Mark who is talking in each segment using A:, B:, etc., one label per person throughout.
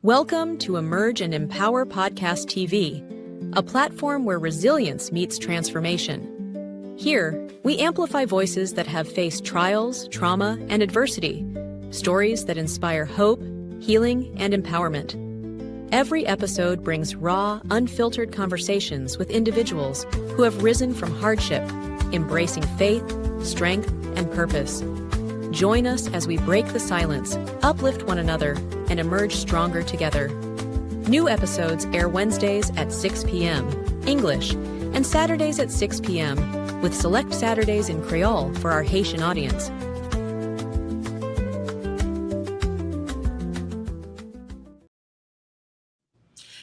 A: Welcome to Emerge and Empower Podcast TV, a platform where resilience meets transformation. Here, we amplify voices that have faced trials, trauma, and adversity, stories that inspire hope, healing, and empowerment. Every episode brings raw, unfiltered conversations with individuals who have risen from hardship, embracing faith, strength, and purpose. Join us as we break the silence, uplift one another, and emerge stronger together. New episodes air Wednesdays at 6 p.m. English and Saturdays at 6 p.m. with select Saturdays in Creole for our Haitian audience.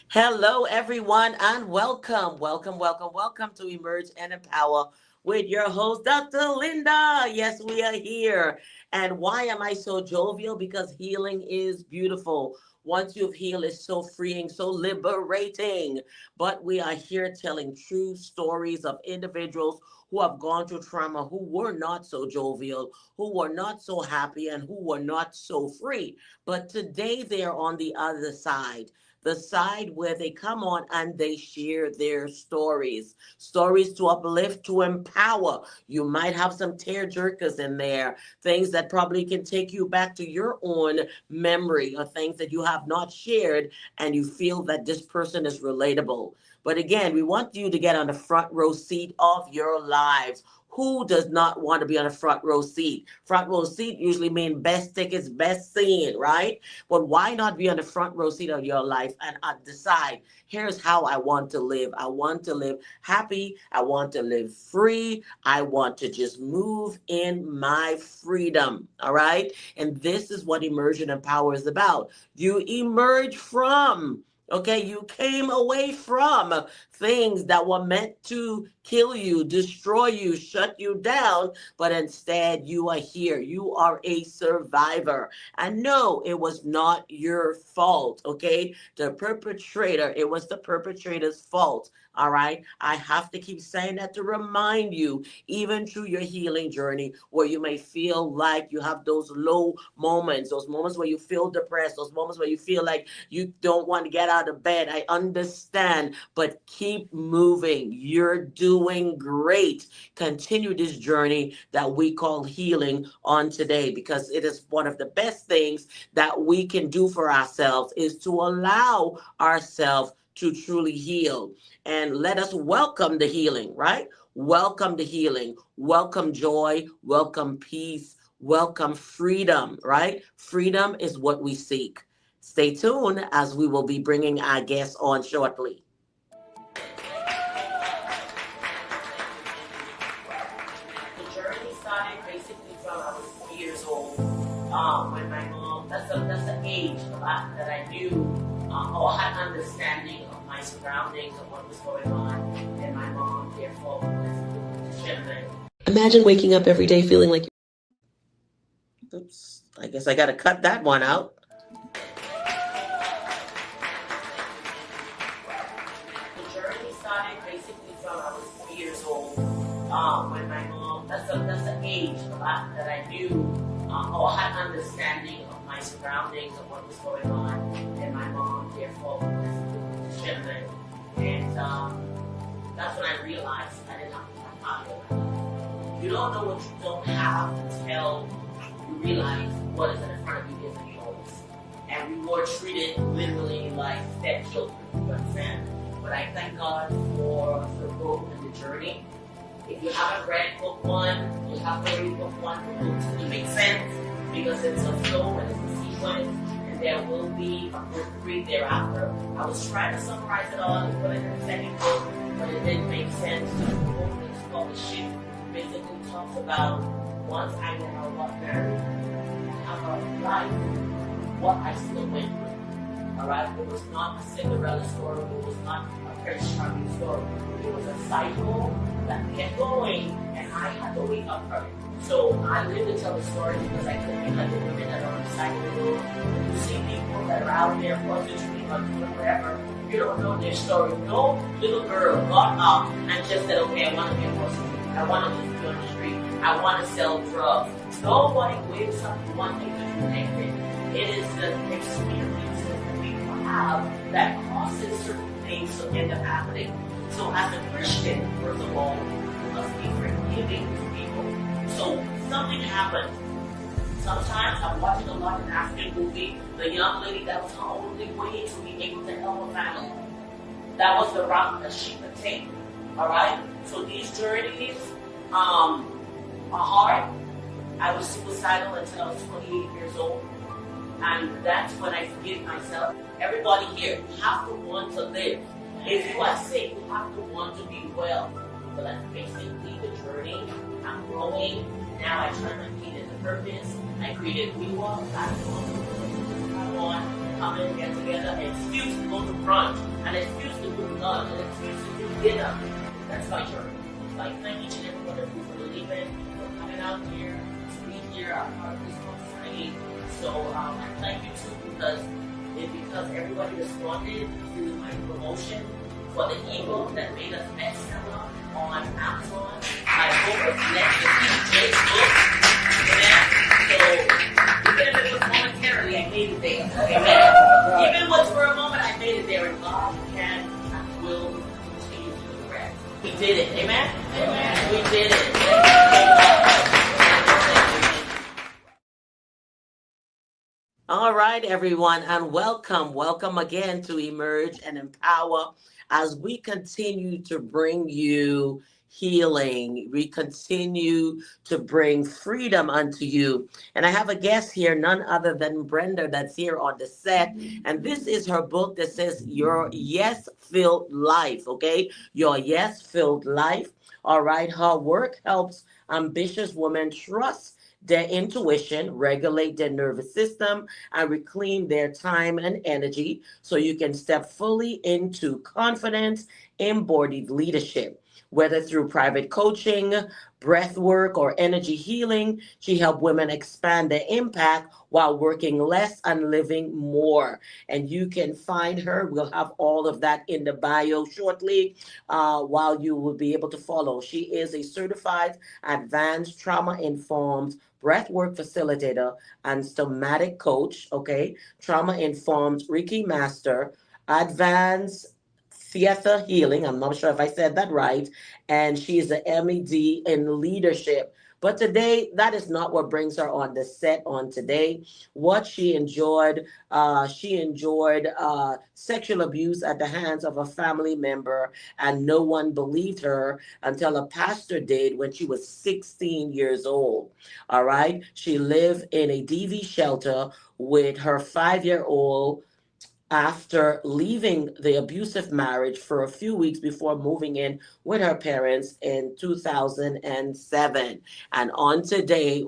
B: Hello, everyone, and welcome to Emerge and Empower with your host, Dr. Linda. Yes, we are here. And why am I so jovial? Because healing is beautiful. Once you've healed, it's so freeing, so liberating. But we are here telling true stories of individuals who have gone through trauma, who were not so jovial, who were not so happy, and who were not so free. But today they're on the other side. The side where they come on and they share their stories to uplift, to empower. You might have some tear jerkers in there, things that probably can take you back to your own memory or things that you have not shared and you feel that this person is relatable. But again, we want you to get on the front row seat of your lives. Who does not want to be on a front row seat? Front row seat usually means best tickets, best scene, right? But why not be on the front row seat of your life and decide, here's how I want to live. I want to live happy. I want to live free. I want to just move in my freedom, all right? And this is what Immersion and Power is about. You emerge from. Okay, you came away from things that were meant to kill you, destroy you, shut you down, but instead you are here. You are a survivor. And no, it was not your fault, okay? The perpetrator, it was the perpetrator's fault, all right? I have to keep saying that to remind you, even through your healing journey, where you may feel like you have those low moments, those moments where you feel depressed, those moments where you feel like you don't want to get out of bed. I understand, but keep moving. You're doing great. Continue this journey that we call healing on today, because it is one of the best things that we can do for ourselves is to allow ourselves to truly heal. And let us welcome the healing, right? Welcome the healing. Welcome joy. Welcome peace. Welcome freedom, right? Freedom is what we seek. Stay tuned as we will be bringing our guests on shortly. The journey started basically from I was 3 years old when my mom, that's the age that I knew or had understanding of my surroundings, of what was going on, and my mom therefore was children. Imagine waking up every day feeling like, oops, I guess I got to cut that one out. When my mom, that's the age that I knew or had understanding of my surroundings, of what was going on, and my mom therefore was children. And that's when I realized I didn't have my father. You don't know what you don't have until you realize what is in front of you isn't yours. And we were treated literally like dead children, you understand? But I thank God for the book and the journey. If you haven't read book 1, you have to read book 1 for book 2 to make sense, because it's a flow and it's a sequence, and there will be a book 3 thereafter. I was trying to summarize it all and put it in the second book, but it didn't make sense. The book is called The Shift. Basically talks about once I got married, have a life, what I still went through. Alright, it was not a Cinderella story, it was not a Prince Charming story. It was a cycle that kept going, and I had to wake up from it. So I live to tell the story because I couldn't be like the women that are on the side of the road. When you see people that are out there prostituting or doing whatever, you don't know their story. No little girl got up and just said, okay, I want to be a prostitute. I want to just be on the street. I want to sell drugs. Nobody wakes up to one thing to do anything. It is the experiences that we come have that causes certain things to end up happening. So as a Christian, first of all, you must be forgiving to people. So something happened. Sometimes I'm watching a lot of African movie. The young lady, that was her only way to be able to help her family. That was the route that she could take. All right. So these journeys are hard. I was suicidal until I was 28 years old. And that's when I forgive myself. Everybody here, you have to want to live. If you are sick, you have to want to be well. So that's basically the journey. I'm growing. Now I turn my feet into purpose. I created We Walk. Come on, come and get together. Excuse to go to brunch. And excuse to do lunch. And excuse to do dinner. That's my journey. So I thank each and every one of you for believing, for coming out here, to be here. I'm part of this society. So I thank you too because everybody responded to my promotion for the ebook that made us bestseller on Amazon. I hope it's next to DJ's book. Amen. So even if it was momentarily, I made it there. Amen. Even if it was for a moment, I made it there, and God can and will continue to do the rest. We did it. Amen. Amen. We did it. All right, everyone, and welcome again to Emerge and Empower as we continue to bring you healing. We continue to bring freedom unto you. And I have a guest here, none other than Brenda, that's here on the set. And this is her book that says Your Yes-Filled Life, okay? Your Yes-Filled Life. All right, her work helps ambitious women trust their intuition, regulate their nervous system, and reclaim their time and energy so you can step fully into confidence, embodied leadership. Whether through private coaching, breath work, or energy healing, she helped women expand their impact while working less and living more. And you can find her. We'll have all of that in the bio shortly while you will be able to follow. She is a certified advanced trauma-informed breathwork facilitator and somatic coach, okay? Trauma-informed Reiki master, advanced theater healing. I'm not sure if I said that right. And she is an MED in leadership. But today, that is not what brings her on the set on today. What she enjoyed sexual abuse at the hands of a family member, and no one believed her until a pastor did when she was 16 years old. All right. She lived in a DV shelter with her 5-year-old after leaving the abusive marriage for a few weeks before moving in with her parents in 2007. And on today,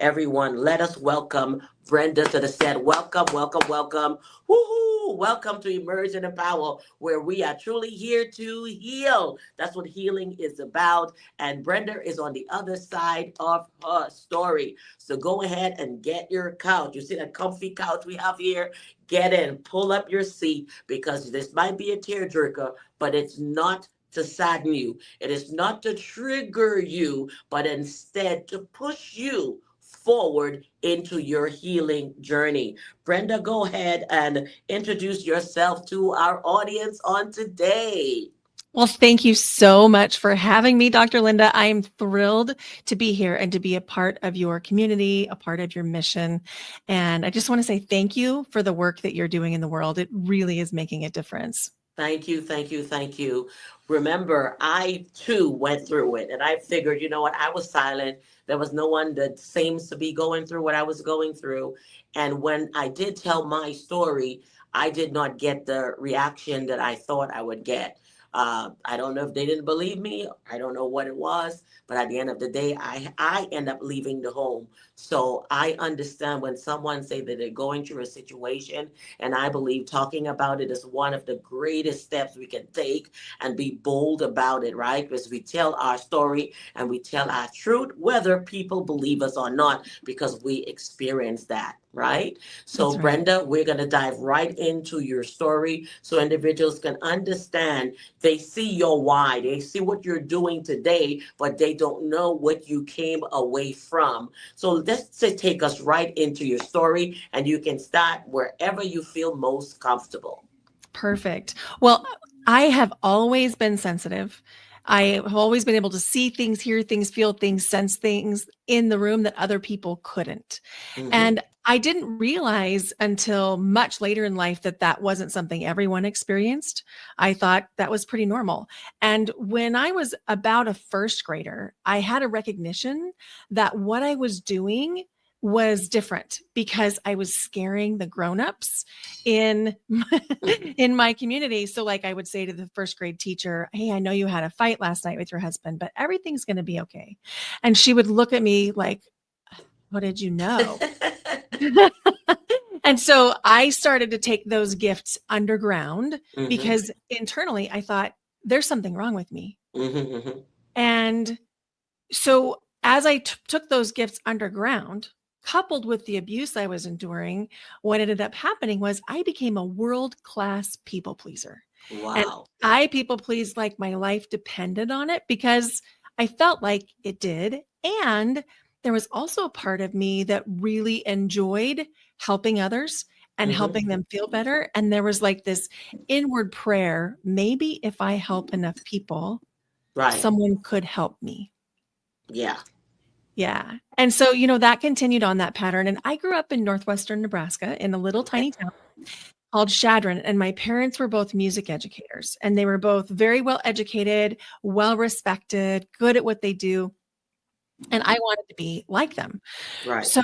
B: everyone, let us welcome Brenda to the set. Welcome, welcome, welcome. Woohoo! Welcome to Emerge and Empower, where we are truly here to heal. That's what healing is about. And Brenda is on the other side of her story. So go ahead and get your couch. You see that comfy couch we have here? Get in, pull up your seat, because this might be a tearjerker, but it's not to sadden you. It is not to trigger you, but instead to push you forward into your healing journey. Brenda, go ahead and introduce yourself to our audience on today.
C: Well, thank you so much for having me, Dr. Linda. I am thrilled to be here and to be a part of your community, a part of your mission. And I just want to say thank you for the work that you're doing in the world. It really is making a difference.
B: Thank you, thank you, thank you. Remember, I too went through it, and I figured, you know what, I was silent. There was no one that seems to be going through what I was going through. And when I did tell my story, I did not get the reaction that I thought I would get. I don't know if they didn't believe me. I don't know what it was. But at the end of the day, I end up leaving the home. So I understand when someone say that they're going through a situation, and I believe talking about it is one of the greatest steps we can take and be bold about it, right? Because we tell our story and we tell our truth, whether people believe us or not, because we experience that. right? So,
C: That's right.
B: Brenda, we're going to dive right into your story so individuals can understand. They see your why, they see what you're doing today, but they don't know what you came away from. So, let's just take us right into your story, and you can start wherever you feel most comfortable.
C: Perfect. Well, I have always been sensitive. I have always been able to see things, hear things, feel things, sense things in the room that other people couldn't.
B: Hmm.
C: And I didn't realize until much later in life that that wasn't something everyone experienced. I thought that was pretty normal. And when I was about a first grader, I had a recognition that what I was doing was different because I was scaring the grown-ups in in my community. So like I would say to the first grade teacher, "Hey, I know you had a fight last night with your husband, but everything's going to be okay." And she would look at me like, "What did you know?" And so I started to take those gifts underground
B: Hmm.
C: because internally I thought there's something wrong with me.
B: Hmm. Hmm.
C: And so as I took those gifts underground, coupled with the abuse I was enduring, what ended up happening was I became a world-class people pleaser. And
B: Wow.
C: I people pleased like my life depended on it because I felt like it did. And there was also a part of me that really enjoyed helping others and
B: Hmm.
C: helping them feel better. And there was like this inward prayer, maybe if I help enough people,
B: Right.
C: someone could help me.
B: Yeah.
C: Yeah. And so, that continued on that pattern. And I grew up in northwestern Nebraska in a little
B: Okay.
C: tiny town called Shadron. And my parents were both music educators, and they were both very well educated, well respected, good at what they do. And I wanted to be like them.
B: Right.
C: So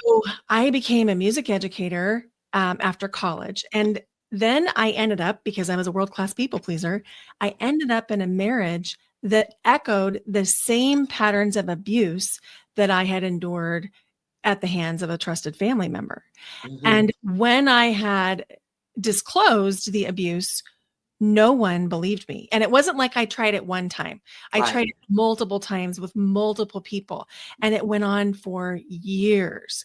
C: I became a music educator after college. And then I ended up, because I was a world class people pleaser, I ended up in a marriage that echoed the same patterns of abuse that I had endured at the hands of a trusted family member.
B: Hmm.
C: And when I had disclosed the abuse, no one believed me. And it wasn't like I tried it one time. I
B: Right.
C: tried it multiple times with multiple people, and it went on for years.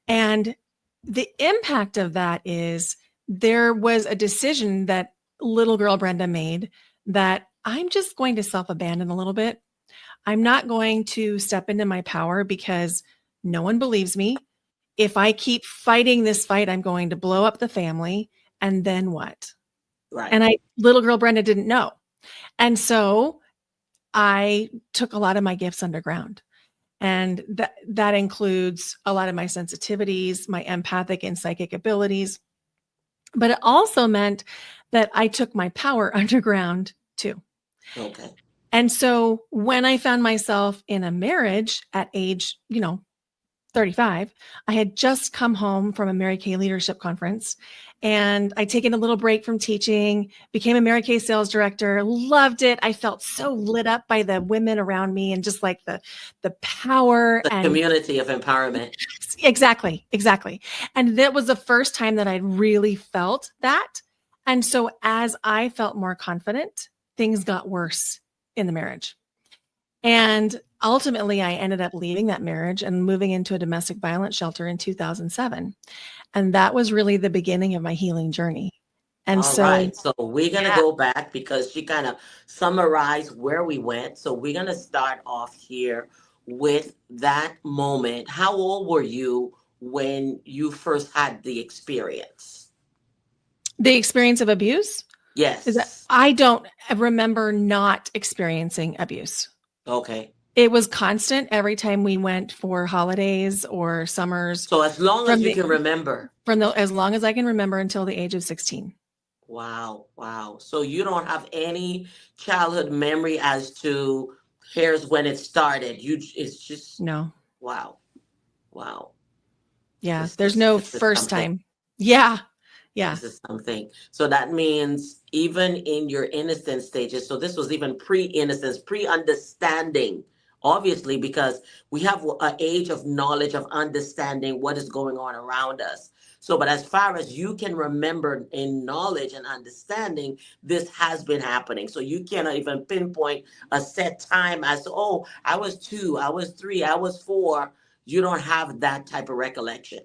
C: And the impact of that is there was a decision that little girl Brenda made that I'm just going to self abandon a little bit. I'm not going to step into my power because no one believes me. If I keep fighting this fight, I'm going to blow up the family. And then what?
B: Right.
C: And little girl Brenda didn't know. And so I took a lot of my gifts underground. And that includes a lot of my sensitivities, my empathic and psychic abilities. But it also meant that I took my power underground too.
B: Okay.
C: And so when I found myself in a marriage at age, 35, I had just come home from a Mary Kay leadership conference, and I'd taken a little break from teaching, became a Mary Kay sales director, loved it. I felt so lit up by the women around me and just like the power
B: The
C: and
B: community of empowerment.
C: exactly, exactly. And that was the first time that I'd really felt that. And so as I felt more confident, things got worse in the marriage. And ultimately, I ended up leaving that marriage and moving into a domestic violence shelter in 2007. And that was really the beginning of my healing journey. And
B: All
C: so,
B: right. So we're going to
C: yeah,
B: go back because she kind of summarized where we went. So we're going to start off here with that moment. How old were you when you first had the experience?
C: the experience of abuse is that
B: Yes.
C: I don't remember not experiencing abuse.
B: Okay.
C: It was constant every time we went for holidays or summers
B: So as long as
C: from
B: you
C: the
B: can remember.
C: as long as I can remember until the age of 16.
B: Wow. Wow. So you don't have any childhood memory as to here's when it started. It's just,
C: No.
B: wow. Wow.
C: Yeah,
B: This
C: there's
B: is
C: no
B: this is
C: first
B: something.
C: time. Yeah. Yeah.
B: This is something. So that means even in your innocent stages, so this was even pre-innocence, pre-understanding, obviously, because we have an age of knowledge, of understanding what is going on around us. So, but as far as you can remember in knowledge and understanding, this has been happening. So you cannot even pinpoint a set time as, oh, I was 2, I was 3, I was 4. You don't have that type of recollection.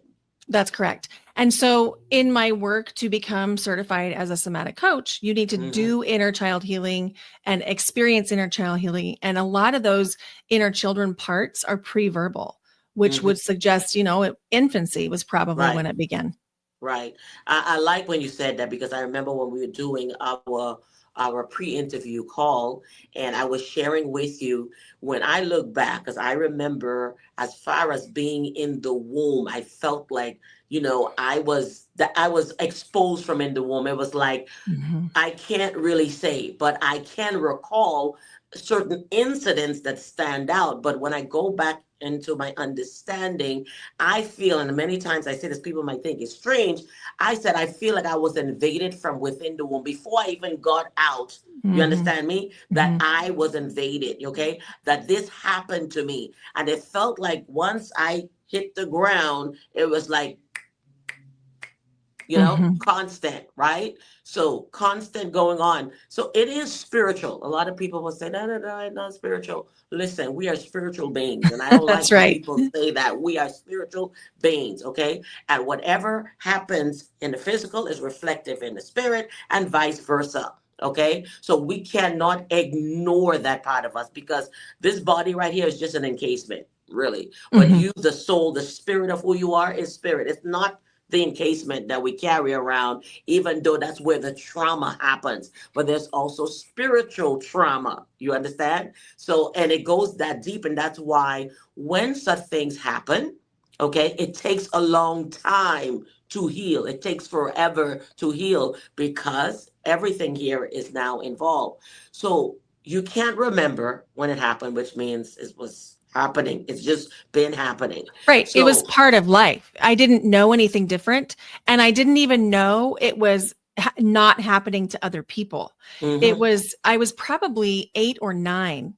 C: That's correct. And so in my work to become certified as a somatic coach, you need to do inner child healing and experience inner child healing. And a lot of those inner children parts are pre-verbal, which would suggest, infancy was probably when
B: Right.
C: it began.
B: Right. I like when you said that, because I remember when we were doing our pre-interview call, and I was sharing with you when I look back, because I remember as far as being in the womb, I felt like, I was exposed from in the womb. It was like,
C: Mhm.
B: I can't really say, but I can recall certain incidents that stand out. But when I go back into my understanding, I feel, and many times I say this, people might think it's strange. I said, I feel like I was invaded from within the womb before I even got out. You
C: Mhm.
B: understand me? That
C: Mhm.
B: I was invaded, okay? That this happened to me. And it felt like once I hit the ground, it was like,
C: Mhm.
B: constant, right? So constant going on. So it is spiritual. A lot of people will say, no, no, no, it's not spiritual. Listen, we are spiritual beings. And I don't
C: That's
B: like when
C: right.
B: people say that. We are spiritual beings, okay? And whatever happens in the physical is reflective in the spirit, and vice versa. Okay, so we cannot ignore that part of us, because this body right here is just an encasement, really. But
C: Mhm.
B: you, the soul, the spirit of who you are is spirit. It's not the encasement that we carry around, even though that's where the trauma happens. But there's also spiritual trauma. You understand? So, and it goes that deep. And that's why when such things happen, okay, it takes a long time to heal. It takes forever to heal, because everything here is now involved. So you can't remember when it happened, which means it was happening. It's just been happening.
C: Right. It was
B: So,
C: part of life. I didn't know anything different. And I didn't even know it was not happening to other people.
B: mhm.
C: I was probably 8 or 9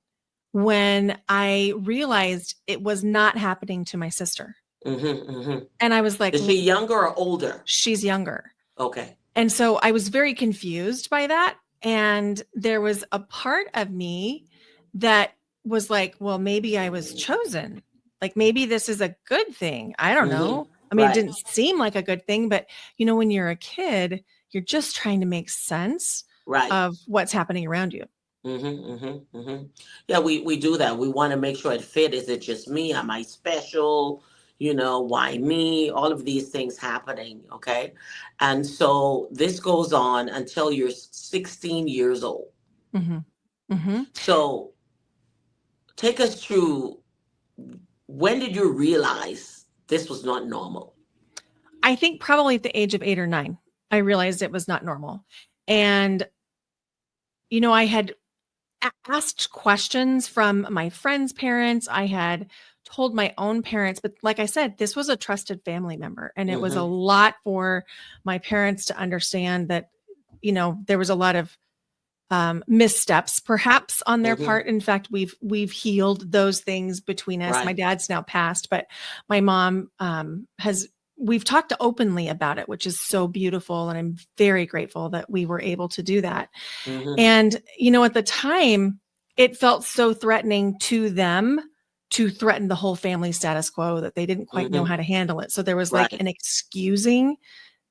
C: when I realized it was not happening to my sister.
B: Mhm.
C: And I was like,
B: Is she younger or older?
C: she's younger.
B: Okay.
C: And so I was very confused by that. And there was a part of me that was like, well, maybe I was chosen. Like maybe this is a good thing. I don't
B: Mhm.
C: know. I mean, it
B: Right.
C: didn't seem like a good thing, but when you're a kid, you're just trying to make sense
B: Right.
C: of what's happening around you.
B: Yeah, we do that. We want to make sure it fit. Is it just me? Am I special? Why me? All of these things happening, okay? And so this goes on until you're 16 years old.
C: Hmm. Hmm.
B: So take us through, when did you realize this was not normal?
C: I think probably at the age of 8 or 9, I realized it was not normal. And, I had asked questions from my friends' parents. I had told my own parents, but like I said, this was a trusted family member. And it was a
B: Mm-hmm.
C: lot for my parents to understand that, there was a lot of missteps perhaps on their
B: Mm-hmm.
C: part. In fact, we've healed those things between us. My
B: Right.
C: dad's now passed, but my mom has we've talked openly about it, which is so beautiful. And I'm very grateful that we were able to do that.
B: Mm-hmm.
C: And, at the time, it felt so threatening to them to threaten the whole family status quo that they didn't quite know
B: Mm-hmm.
C: how to handle it. So there was like
B: Right.
C: an excusing.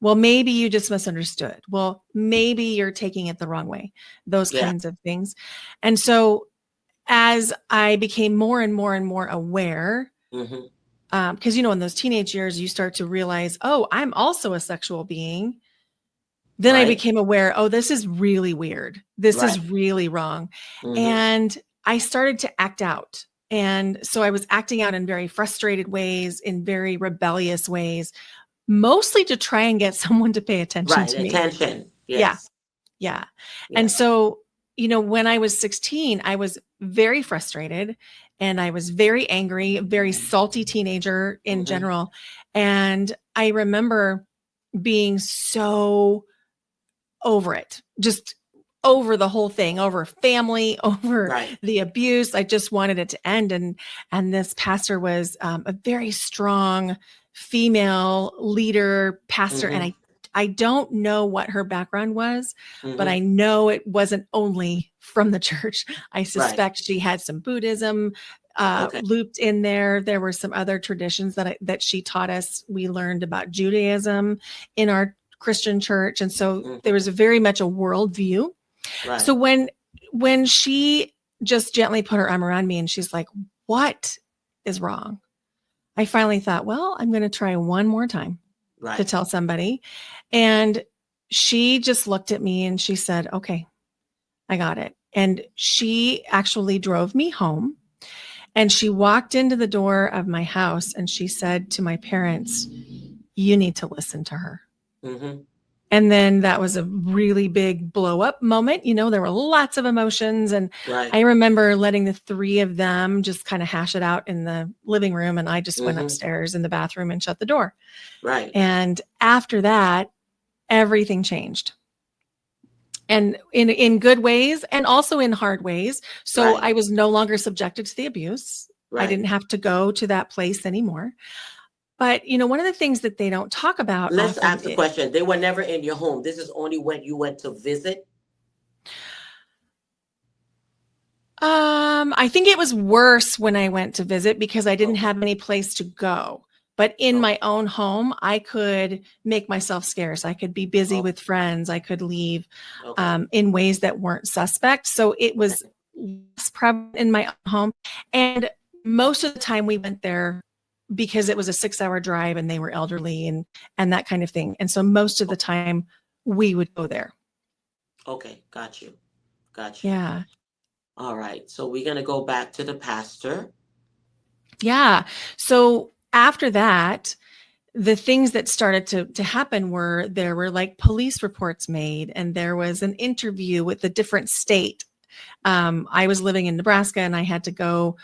C: Well, maybe you just misunderstood. Well, maybe you're taking it the wrong way, those
B: Yeah.
C: kinds of things. And so as I became more and more and more aware,
B: Mm-hmm.
C: because, in those teenage years, you start to realize, oh, I'm also a sexual being. Then I
B: Right.
C: became aware, oh, this is really weird. This is
B: Right.
C: really wrong.
B: Mm-hmm.
C: And I started to act out. And so I was acting out in very frustrated ways, in very rebellious ways, mostly to try and get someone to pay attention
B: Right.
C: to me.
B: Attention.
C: Yeah.
B: Yes.
C: Yeah. And
B: Yes.
C: so, when I was 16, I was very frustrated and I was very angry, very salty teenager in
B: Mm-hmm.
C: general. And I remember being so over it, just over the whole thing, over family, over
B: Right.
C: the abuse. I just wanted it to end. And this pastor was a very strong female leader pastor. And
B: Mm-hmm.
C: I don't know what her background was, but
B: Mm-hmm.
C: I know it wasn't only from the church. I
B: Right.
C: suspect she had some Buddhism
B: Okay.
C: looped in there. There were some other traditions that she taught us. We learned about Judaism in our Christian church. And so there was very much a worldview.
B: Right.
C: So when she just gently put her arm around me and she's like, what is wrong? I finally thought, well, I'm going to try one more time to
B: Right.
C: tell somebody. And she just looked at me and she said, okay, I got it. And she actually drove me home and she walked into the door of my house and she said to my parents, you need to listen to her.
B: Mm-hmm.
C: And then that was a really big blow up moment. You know, there were lots of emotions. And
B: Right.
C: I remember letting the three of them just kind of hash it out in the living room. And I just went upstairs in the bathroom and shut the door.
B: Right.
C: And after that, everything changed. And in good ways and also in hard ways. So
B: Right.
C: I was no longer subjected to the abuse.
B: Right.
C: I didn't have to go to that place anymore. But, you know, one of the things that they don't talk about
B: Let's
C: often
B: ask the question. They were never in your home. This is only when you went to visit.
C: I think it was worse when I went to visit because I didn't have any place to go. But in my own home, I could make myself scarce. I could be busy with friends. I could leave in ways that weren't suspect. So it was less prevalent in my own home. And most of the time we went there because it was a 6-hour drive and they were elderly and that kind of thing. And so most of the time we would go there.
B: Okay. Got you. Got you.
C: Yeah.
B: All right. So we're going to go back to the pastor.
C: Yeah. So after that, the things that started to happen were there were like police reports made and there was an interview with a different state. I was living in Nebraska and I had to go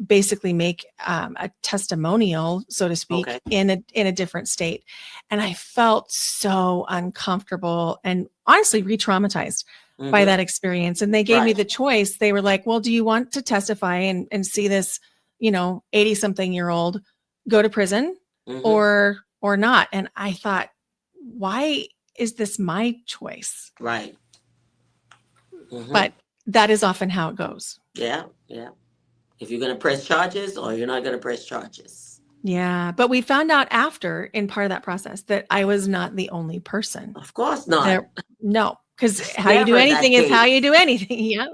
C: basically make a testimonial, so to speak, in a different state. And I felt so uncomfortable and honestly re-traumatized by that experience. And they gave me the choice. They were like, well, do you want to testify and see this, 80 something year old go to prison or not? And I thought, why is this my choice?
B: Right.
C: But that is often how it goes.
B: Yeah. Yeah. If you're going to press charges or you're not going to press charges.
C: Yeah. But we found out after in part of that process that I was not the only person.
B: Of course not.
C: No, because how you do anything is how you do anything. Yeah.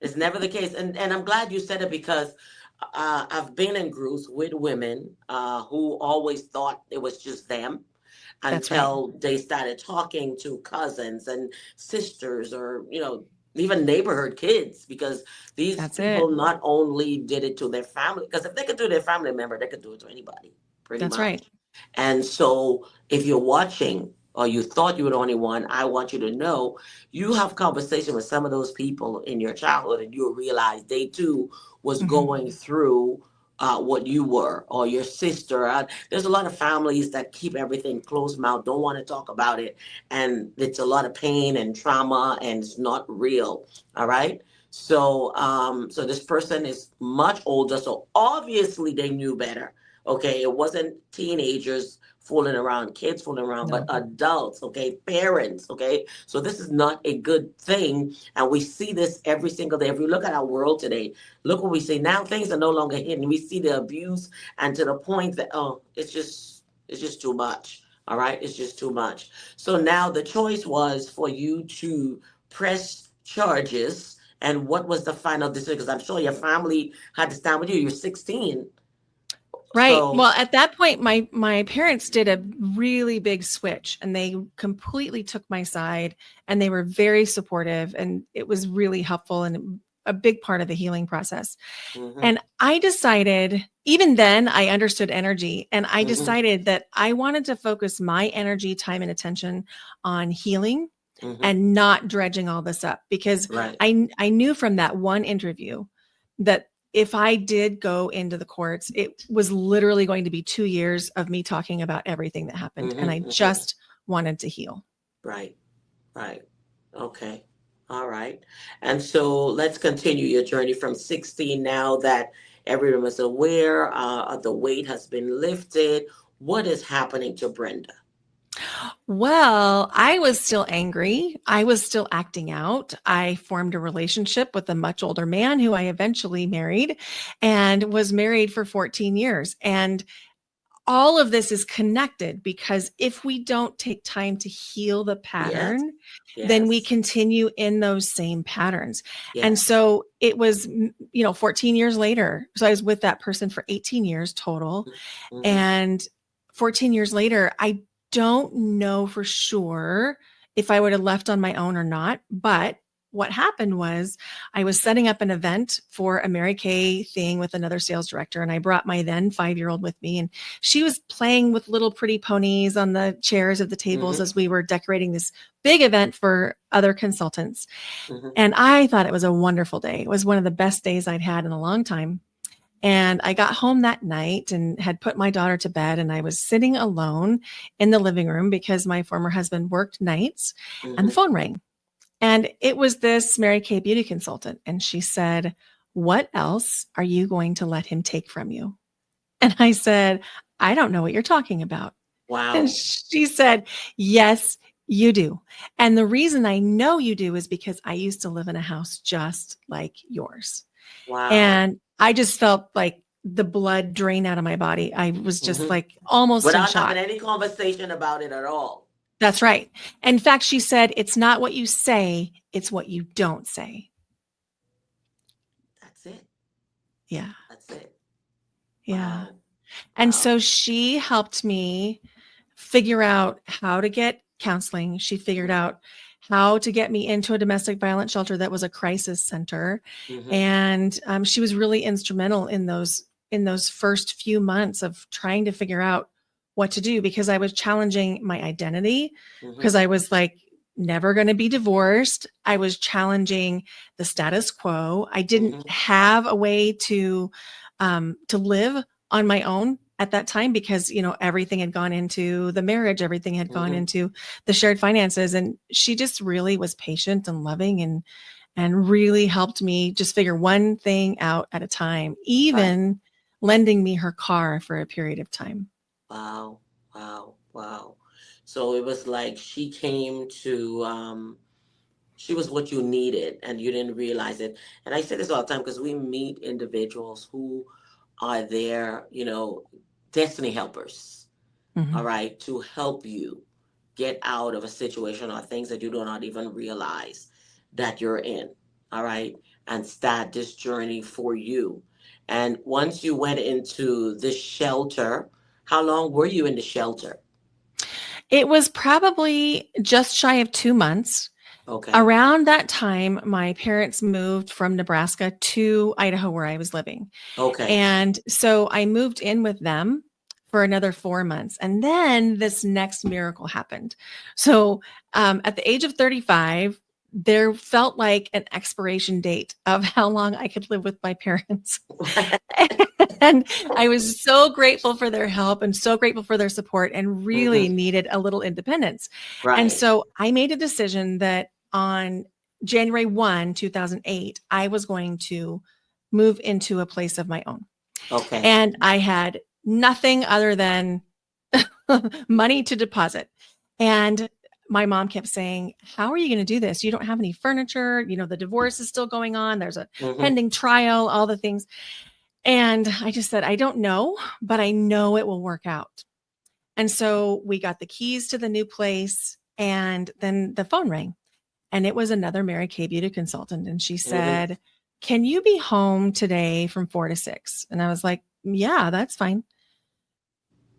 B: It's never the case. And I'm glad you said it because I've been in groups with women who always thought it was just them until they started talking to cousins and sisters or, even neighborhood kids, because these people not only did it to their family, because if they could do their family member, they could do it to anybody, pretty much. That's right. And so if you're watching or you thought you were the only one, I want you to know you have conversation with some of those people in your childhood and you'll realize they too was going through what you were or your sister. There's a lot of families that keep everything closed mouth, don't want to talk about it. And it's a lot of pain and trauma and it's not real. All right. So so this person is much older. So obviously they knew better. Okay. It wasn't teenagers fooling around, kids fooling around, but adults, okay, parents, okay. So this is not a good thing. And we see this every single day. If we look at our world today, look what we see. Now things are no longer hidden. We see the abuse and to the point that, it's just too much. All right. It's just too much. So now the choice was for you to press charges. And what was the final decision? Because I'm sure your family had to stand with you. You're 16.
C: Right. So, well, at that point, my parents did a really big switch and they completely took my side and they were very supportive and it was really helpful and a big part of the healing process. And I decided, even then I understood energy and I decided that I wanted to focus my energy, time and attention on healing and not dredging all this up because I knew from that one interview that if I did go into the courts, it was literally going to be 2 years of me talking about everything that happened. And I just wanted to heal.
B: Right. Right. Okay. All right. And so let's continue your journey from 16 now that everyone is aware, the weight has been lifted. What is happening to Brenda?
C: Well, I was still angry. I was still acting out. I formed a relationship with a much older man who I eventually married and was married for 14 years. And all of this is connected because if we don't take time to heal the
B: Yes,
C: pattern, then we
B: yes,
C: continue in those same patterns. And
B: yes.
C: so it was, 14 years later. So I was with that person for 18 years total.
B: Mm-hmm.
C: And 14 years later, I don't know for sure if I would have left on my own or not. But what happened was I was setting up an event for a Mary Kay thing with another sales director. And I brought my then 5-year-old with me. And she was playing with little pretty ponies on the chairs of the tables
B: Mm-hmm.
C: as we were decorating this big event for other consultants.
B: Mm-hmm.
C: And I thought it was a wonderful day. It was one of the best days I'd had in a long time. And I got home that night and had put my daughter to bed, and I was sitting alone in the living room because my former husband worked nights, and the
B: Mm-hmm.
C: phone rang. And it was this Mary Kay beauty consultant. And she said, "What else are you going to let him take from you?" And I said, "I don't know what you're talking about." And
B: Wow.
C: she said, "Yes, you do. And the reason I know you do is because I used to live in a house just like yours."
B: Wow.
C: And I just felt like the blood drain out of my body. I was just
B: Mm-hmm.
C: like almost in
B: Without having
C: shock.
B: any conversation about it at all.
C: That's right. In fact, she said, "It's not what you say, it's what you don't say."
B: That's it.
C: Yeah.
B: That's it.
C: Yeah.
B: Wow.
C: And
B: Wow.
C: so she helped me figure out how to get counseling. She figured out how to get me into a domestic violence shelter that was a crisis center,
B: Mm-hmm.
C: and she was really instrumental in those first few months of trying to figure out what to do because I was challenging my identity
B: Mm-hmm.
C: because I was like never going to be divorced. I was challenging the status quo. I didn't
B: Mm-hmm.
C: have a way to live on my own at that time because everything had gone into the marriage, everything had gone
B: Mm-hmm.
C: into the shared finances, and she just really was patient and loving and really helped me just figure one thing out at a time,
B: Right.
C: even lending me her car for a period of time.
B: Wow. Wow. Wow. So it was like she came to she was what you needed and you didn't realize it. And I say this all the time because we meet individuals who are there, destiny helpers, all
C: Mhm.
B: right, to help you get out of a situation or things that you do not even realize that you're in, all right, and start this journey for you. And once you went into this shelter, how long were you in the shelter?
C: It was probably just shy of 2 months.
B: Okay.
C: Around that time, my parents moved from Nebraska to Idaho, where I was living.
B: Okay.
C: And so I moved in with them for another 4 months. And then this next miracle happened. So at the age of 35, there felt like an expiration date of how long I could live with my parents. And I was so grateful for their help and so grateful for their support and really
B: Hmm.
C: needed a little independence. And
B: Right.
C: so I made a decision that on January 1, 2008, I was going to move into a place of my own.
B: Okay.
C: And I had nothing other than money to deposit. And my mom kept saying, "How are you going to do this? You don't have any furniture. The divorce is still going on. There's a
B: Hmm.
C: pending trial, all the things." And I just said, "I don't know, but I know it will work out." And so we got the keys to the new place. And then the phone rang. And it was another Mary Kay beauty consultant. And she
B: Hmm.
C: said, "Can you be home today from 4 to 6?" And I was like, "Yeah, that's fine."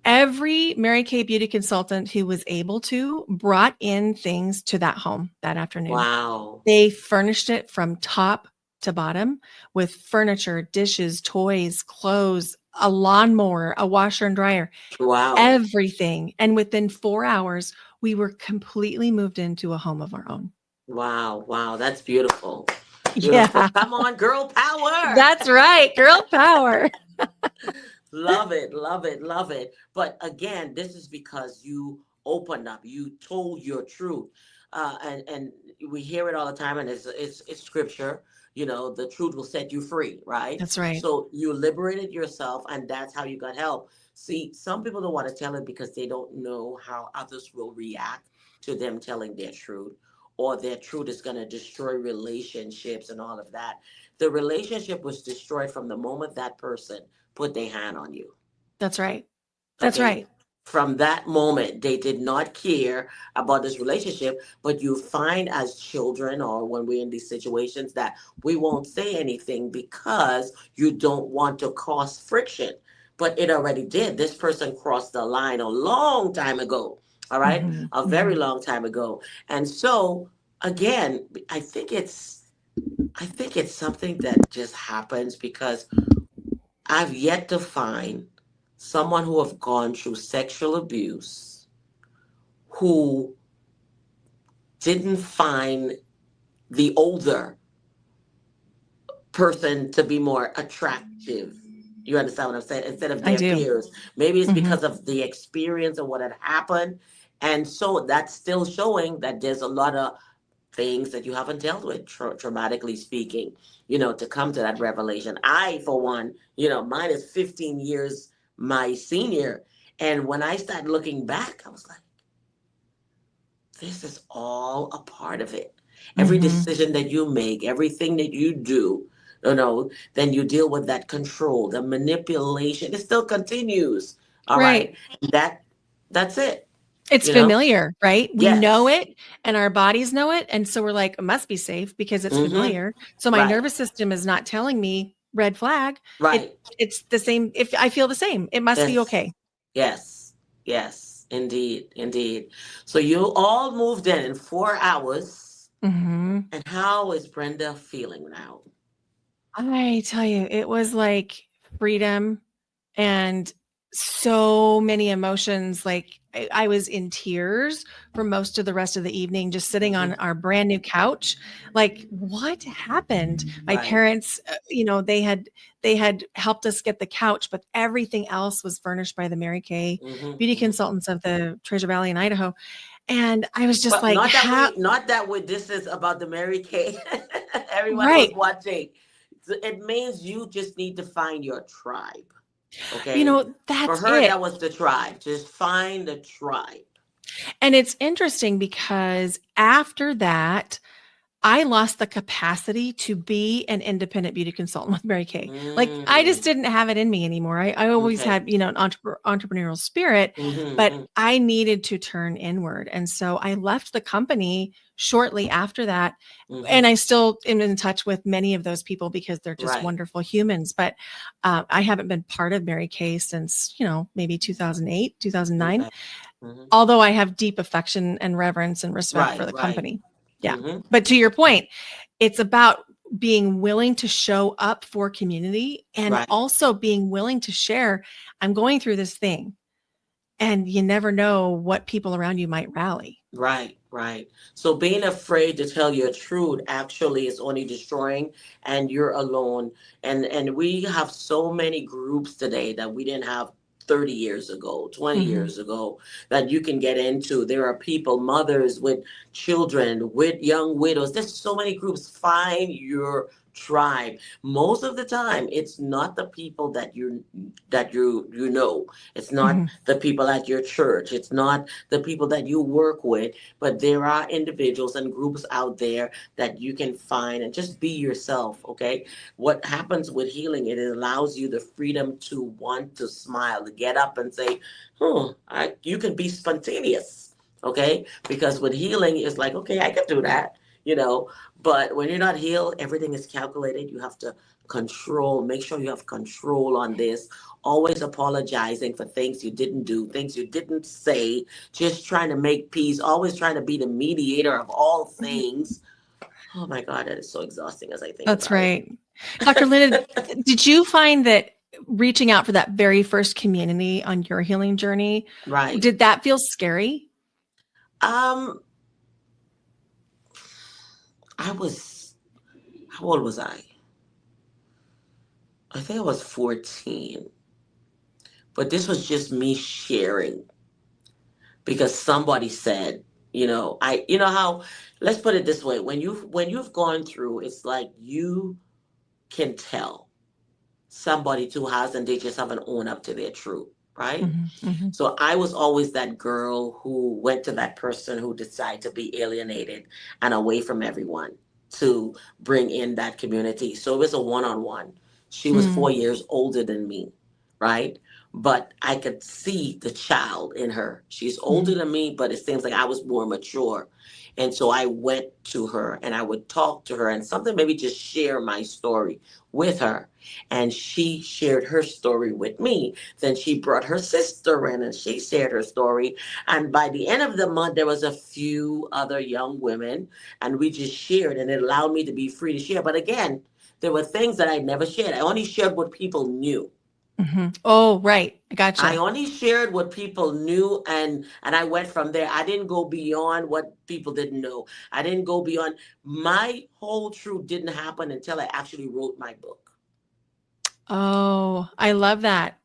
C: Every Mary Kay beauty consultant who was able to brought in things to that home that afternoon.
B: Wow.
C: They furnished it from top to bottom with furniture, dishes, toys, clothes, a lawnmower, a washer and dryer,
B: Wow.
C: everything. And within 4 hours, we were completely moved into a home of our own.
B: Wow. Wow. That's beautiful. Beautiful.
C: Yeah,
B: Come on, girl power.
C: that's right. Girl power.
B: Love it. Love it. Love it. But again, this is because you opened up. You told your truth. And we hear it all the time, and it's scripture. The truth will set you free, right?
C: That's right.
B: So you liberated yourself, and that's how you got help. See, some people don't want to tell it because they don't know how others will react to them telling their truth, or their truth is going to destroy relationships and all of that. The relationship was destroyed from the moment that person put their hand on you.
C: That's right. That's
B: Okay.
C: right.
B: From that moment, they did not care about this relationship. But you find as children, or when we're in these situations, that we won't say anything because you don't want to cause friction. But it already did. This person crossed the line a long time ago. All right.
C: Hmm.
B: A very
C: Hmm.
B: long time ago. And so, again, I think it's something that just happens because I've yet to find someone who have gone through sexual abuse who didn't find the older person to be more attractive. You understand what I'm saying? Instead of
C: I
B: their
C: do.
B: peers. Maybe it's
C: Hmm.
B: because of the experience of what had happened. And so that's still showing that there's a lot of things that you haven't dealt with, traumatically speaking, to come to that revelation. I, for one, mine is 15 years my senior. And when I started looking back, I was like, this is all a part of it. Every
C: Hmm.
B: decision that you make, everything that you do, then you deal with that control, the manipulation. It still continues. All right.
C: Right.
B: That that's it.
C: It's
B: You know?
C: familiar, right? We know
B: Yes.
C: it and our bodies know it. And so we're like, it must be safe because it's
B: Mm-hmm.
C: familiar. So my
B: Right.
C: nervous system is not telling me red flag.
B: Right.
C: It's the same. If I feel the same, it must be
B: Yes.
C: okay.
B: Yes. Yes. Indeed. Indeed. So you all moved in 4 hours.
C: Hmm.
B: And how is Brenda feeling now?
C: I tell you, it was like freedom and so many emotions. Like I was in tears for most of the rest of the evening, just sitting on
B: Hmm.
C: our brand new couch. Like, what happened? My
B: Right.
C: parents, they had helped us get the couch, but everything else was furnished by the Mary Kay
B: Hmm.
C: beauty
B: Hmm.
C: consultants of the Treasure Valley in Idaho. And I was just
B: But
C: like, how
B: not that we, this is about the Mary Kay. Everyone who's
C: right.
B: watching. So it means you just need to find your tribe. Okay. For
C: That's
B: her,
C: it.
B: that was the tribe. Just find the tribe.
C: And it's interesting because after that, I lost the capacity to be an independent beauty consultant with Mary Kay. Like I just
B: Mm,
C: didn't have it in me anymore. I always
B: okay.
C: had, an entrepreneurial spirit, but
B: Hmm.
C: I needed to turn inward. And so I left the company shortly after that. And
B: Hmm.
C: I still am in touch with many of those people because they're just
B: Right.
C: wonderful humans. But I haven't been part of Mary Kay since, maybe 2008, 2009,
B: Okay. Hmm.
C: although I have deep affection and reverence and respect for
B: Right.
C: the
B: Right.
C: company. Yeah.
B: Hmm.
C: But to your point, it's about being willing to show up for community and
B: Right.
C: also being willing to share. I'm going through this thing, and you never know what people around you might rally.
B: Right, right. So being afraid to tell your truth actually is only destroying, and you're alone. And we have so many groups today that we didn't have 30 years ago, 20
C: Mhm.
B: years ago, that you can get into. There are people, mothers with children, with young widows. There's so many groups. Find your tribe. Most of the time, it's not the people that you know. It's not
C: Mhm.
B: the people at your church. It's not the people that you work with, but there are individuals and groups out there that you can find and just be yourself, okay? What happens with healing, it allows you the freedom to want to smile, to get up and say, you can be spontaneous, okay? Because with healing, it's like, okay, I can do that, you know, but when you're not healed, everything is calculated. You have to control, make sure you have control on this, always apologizing for things you didn't do, things you didn't say, just trying to make peace, always trying to be the mediator of all things. Oh my God, that is so exhausting as I think
C: That's
B: about it.
C: right. Dr. Linda, did you find that reaching out for that very first community on your healing journey,
B: Right.
C: did that feel scary?
B: Um, I was, how old was I? I think I was 14. But this was just me sharing because somebody said, how, let's put it this way, when you've gone through, it's like you can tell somebody too has and they just haven't owned up to their truth. right?
C: Mhm. Mhm.
B: So I was always that girl who went to that person who decided to be alienated and away from everyone to bring in that community. So it was a one-on-one. She was
C: Mm.
B: 4 years older than me, right? But I could see the child in her. She's older
C: Mhm.
B: than me, but it seems like I was more mature. And so I went to her and I would talk to her and something maybe just share my story with her. And she shared her story with me. Then she brought her sister in and she shared her story. And by the end of the month, there was a few other young women and we just shared and it allowed me to be free to share. But again, there were things that I never shared. I only shared what people knew.
C: Mhm. Oh, right. I
B: I
C: gotcha.
B: only shared what people knew and I went from there. I didn't go beyond what people didn't know. I didn't go beyond my whole truth didn't happen until I actually wrote my book.
C: Oh, I love that.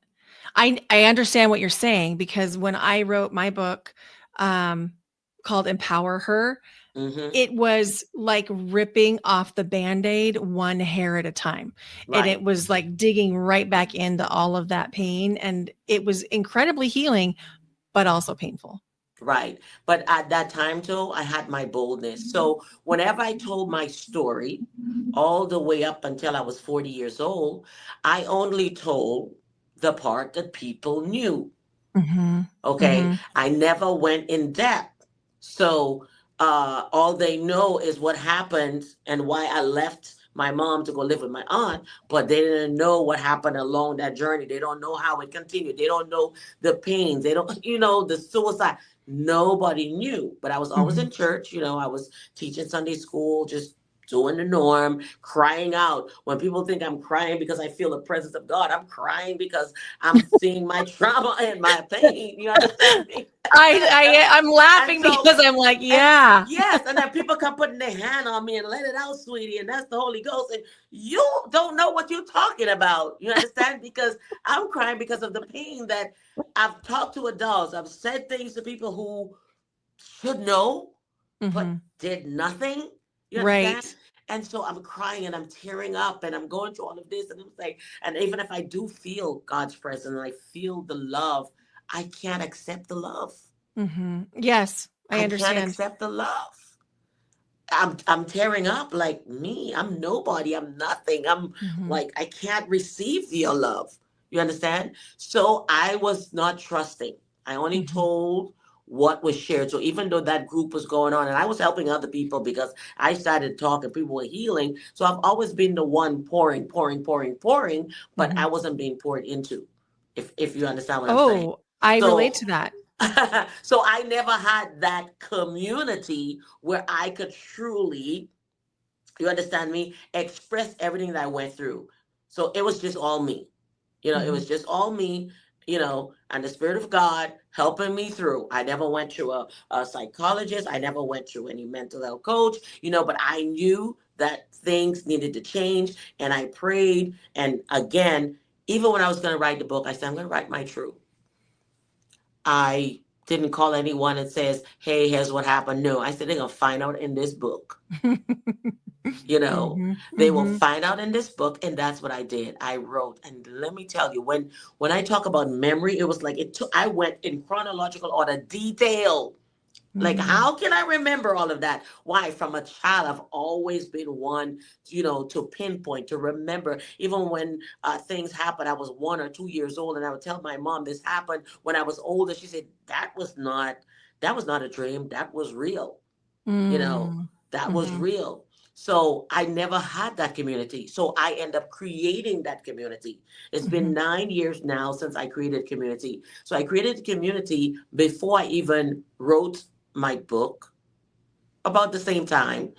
C: I understand what you're saying because when I wrote my book, um, called Empower Her,
B: Mhm.
C: it was like ripping off the Band-Aid one hair at a time. And
B: Right.
C: it was like digging right back into all of that pain. And it was incredibly healing, but also painful.
B: Right. But at that time, too, I had my boldness. So whenever I told my story, all the way up until I was 40 years old, I only told the part that people knew.
C: Mhm.
B: Okay.
C: Mhm.
B: I never went in depth. So all they know is what happened and why I left my mom to go live with my aunt, but they didn't know what happened along that journey. They don't know how it continued. They don't know the pains. They don't, the suicide. Nobody knew. But I was always
C: Mhm.
B: in church. I was teaching Sunday school, just doing the norm, crying out. When people think I'm crying because I feel the presence of God, I'm crying because I'm seeing my trauma and my pain. You understand me?
C: I'm
B: And
C: laughing
B: so,
C: because I'm like,
B: and
C: yeah.
B: yes, and then people come putting their hand on me and let it out, sweetie, and that's the Holy Ghost. And you don't know what you're talking about. You understand? Because I'm crying because of the pain that I've talked to adults. I've said things to people who should know, but
C: Mhm.
B: did nothing. You understand?
C: Right.
B: And so I'm crying and I'm tearing up and I'm going through all of this. And I'm saying, and even if I do feel God's presence and I feel the love, I can't accept the love.
C: Mhm. Yes, I
B: I can't
C: understand.
B: accept the love. I'm tearing up like me. I'm nobody. I'm nothing. I'm
C: Mhm.
B: like I can't receive your love. You understand? So I was not trusting. I only
C: Mhm.
B: told what was shared. So even though that group was going on and I was helping other people because I started talking, people were healing. So I've always been the one pouring, pouring, pouring, pouring, but I
C: Mhm.
B: wasn't being poured into. If you understand what I'm saying.
C: Oh, I relate
B: So
C: to that.
B: so I never had that community where I could truly, you understand me, express everything that I went through. So it was just all me. It
C: Mhm.
B: was just all me, and the Spirit of God helping me through. I never went to a psychologist. I never went to any mental health coach, but I knew that things needed to change. And I prayed. And again, even when I was going to write the book, I said, I'm going to write my truth. I didn't call anyone and says, "Hey, here's what happened." No, I said they're gonna find out in this book. You know,
C: Mhm.
B: they will
C: Mhm.
B: find out in this book, and that's what I did. I wrote, and let me tell you, when I talk about memory, it was like it took. I went in chronological order, detail. Like,
C: Mm.
B: how can I remember all of that? Why? From a child, I've always been one, to pinpoint, to remember. Even when things happened, I was 1 or 2 years old, and I would tell my mom this happened when I was older. She said, that was not a dream. That was real. You know,
C: Mm.
B: that was
C: Mhm.
B: real. So I never had that community. So I end up creating that community. It's been
C: Mhm.
B: 9 years now since I created community. So I created community before I even wrote my book about the same time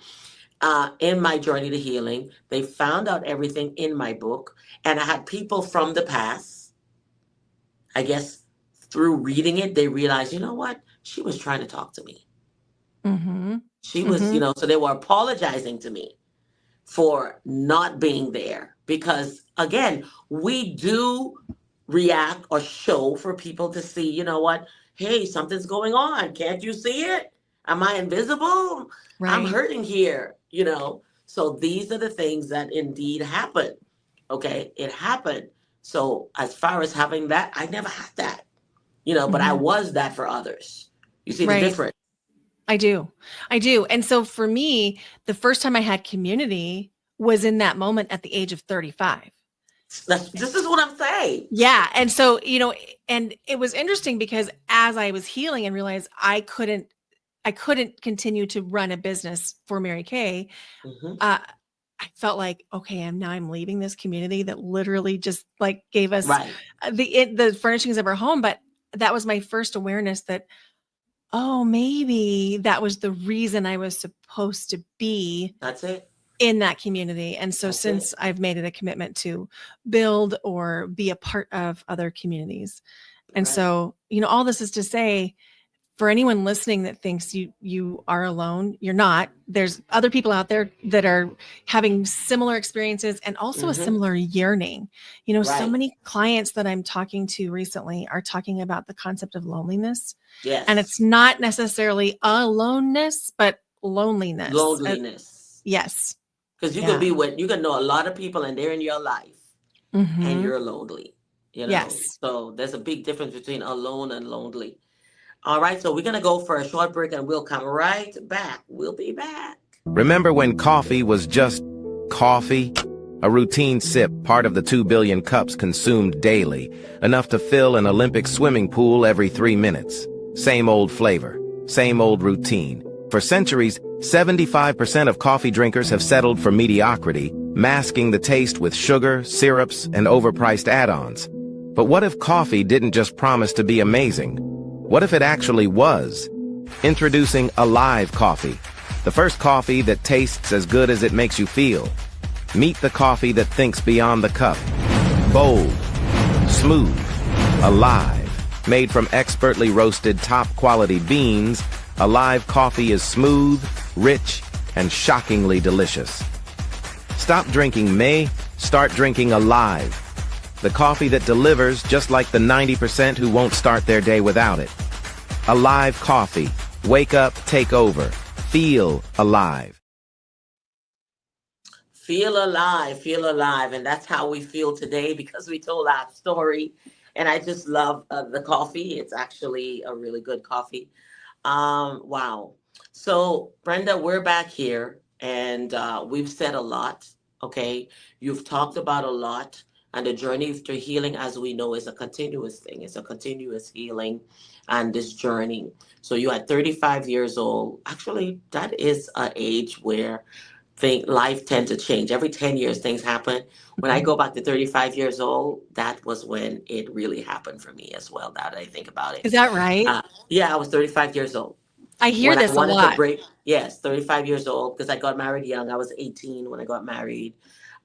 B: in my journey to healing. They found out everything in my book. And I had people from the past, I guess through reading it, they realized, you know what? She was trying to talk to me.
C: Mhm.
B: She was,
C: Mhm.
B: so they were apologizing to me for not being there because again we do react or show for people to see, what, hey, something's going on, can't you see it, am I invisible, I'm
C: Right.
B: hurting here. So these are the things that indeed happen. Okay, it happened, So as far as having that, I never had that, but I
C: Mhm.
B: was that for others. You see the
C: Right.
B: difference?
C: I do. I do. And so for me, the first time I had community was in that moment at the age of 35.
B: This is what I'm saying.
C: Yeah. And so, and it was interesting because as I was healing and realized I couldn't continue to run a business for Mary Kay,
B: Hmm.
C: uh, I felt like, okay, I'm leaving this community that literally just like gave us
B: Right.
C: the furnishings of our home. But that was my first awareness that, oh, maybe that was the reason I was supposed to be
B: That's it.
C: in that community. And so
B: That's it.
C: since I've made it a commitment to build or be a part of other communities. And
B: Right.
C: so, all this is to say, for anyone listening that thinks you are alone, you're not. There's other people out there that are having similar experiences and also a
B: Hmm.
C: similar yearning. So
B: Right.
C: many clients that I'm talking to recently are talking about the concept of loneliness. And
B: Yes.
C: it's not necessarily aloneness, but loneliness.
B: Loneliness.
C: Yes.
B: Because
C: Yeah.
B: you can know a lot of people and they're in your life and
C: Hmm.
B: you're lonely.
C: Yes.
B: So there's a big difference between alone and lonely. All right, so we're going to go for a short break and we'll come right back. We'll be back.
D: Remember when coffee was just coffee? A routine sip, part of the 2 billion cups consumed daily, enough to fill an Olympic swimming pool every 3 minutes. Same old flavor, same old routine. For centuries, 75% of coffee drinkers have settled for mediocrity, masking the taste with sugar, syrups, and overpriced add-ons. But what if coffee didn't just promise to be amazing? What if it actually was? Introducing Alive Coffee, the first coffee that tastes as good as it makes you feel. Meet the coffee that thinks beyond the cup. Bold, smooth, alive. Made from expertly roasted top-quality beans, Alive Coffee is smooth, rich, and shockingly delicious. Stop drinking May, start drinking Alive. The coffee that delivers just like the 90% who won't start their day without it. Alive Coffee. Wake up, take over. Feel alive.
B: Feel alive, feel alive. And that's how we feel today because we told our story. And I just love the coffee. It's actually a really good coffee. Wow. So, Brenda, we're back here and we've said a lot. Okay. You've talked about a lot. And the journey to healing, as we know, is a continuous thing. It's a continuous healing and this journey. So, you are 35 years old. Actually, that is an age where life tends to change. Every 10 years, things happen. When I
C: Mhm.
B: go back to 35 years old, that was when it really happened for me as well, now that I think about it.
C: Is that right?
B: Uh, yeah, I was 35 years old.
C: I hear
B: When I
C: this a
B: wanted to
C: lot.
B: break, yes, 35 years old, because I got married young. I was 18 when I got married,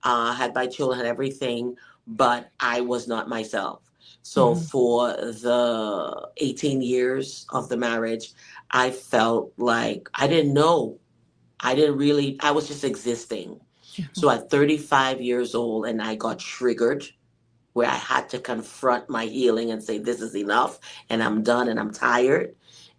B: had my children, had everything, but I was not myself. So
C: Mhm.
B: for the 18 years of the marriage, I felt like I didn't know. I was just existing.
C: Mhm.
B: So at 35 years old, and I got triggered where I had to confront my healing and say, this is enough and I'm done and I'm tired.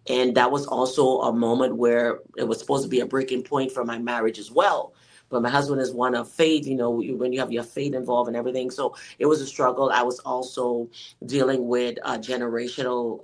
B: And that was also a moment where it was supposed to be a breaking point for my marriage as well. But my husband is one of faith, when you have your faith involved and everything. So it was a struggle. I was also dealing with generational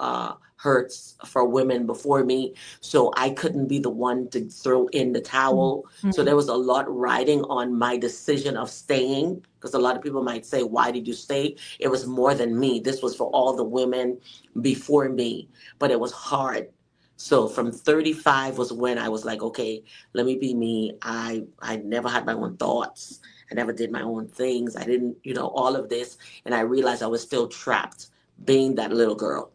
B: hurts for women before me. So I couldn't be the one to throw in the towel. So
C: Mhm.
B: there was a lot riding on my decision of staying, because a lot of people might say, why did you stay? It was more than me. This was for all the women before me, but it was hard. So from 35 was when I was like, okay, let me be me. I never had my own thoughts. I never did my own things. I didn't, all of this. And I realized I was still trapped being that little girl.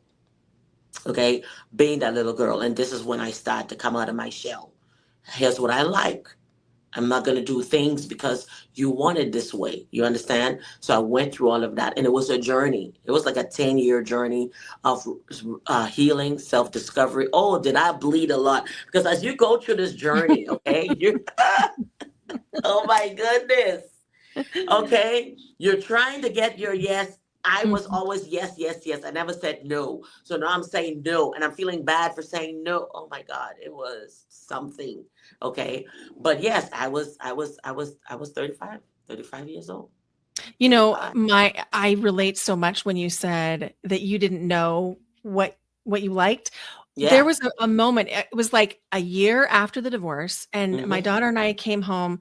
B: Okay. Being that little girl. And this is when I started to come out of my shell. Here's what I like. I'm not going to do things because you want it this way. You understand? So I went through all of that, and it was a journey. It was like a 10-year journey of healing, self discovery. Oh, did I bleed a lot? Because as you go through this journey, okay, you oh my goodness. Okay, you're trying to get your yes. I was
C: Mhm.
B: always yes, yes, yes. I never said no. So now I'm saying no, and I'm feeling bad for saying no. Oh my God, it was something. Okay, but yes, I was 35 years old.
C: You know,
B: Okay.
C: I relate so much when you said that you didn't know what you liked. There
B: Yeah.
C: was a moment, it was like a year after the divorce, and my
B: Mm-hmm.
C: daughter and I came home,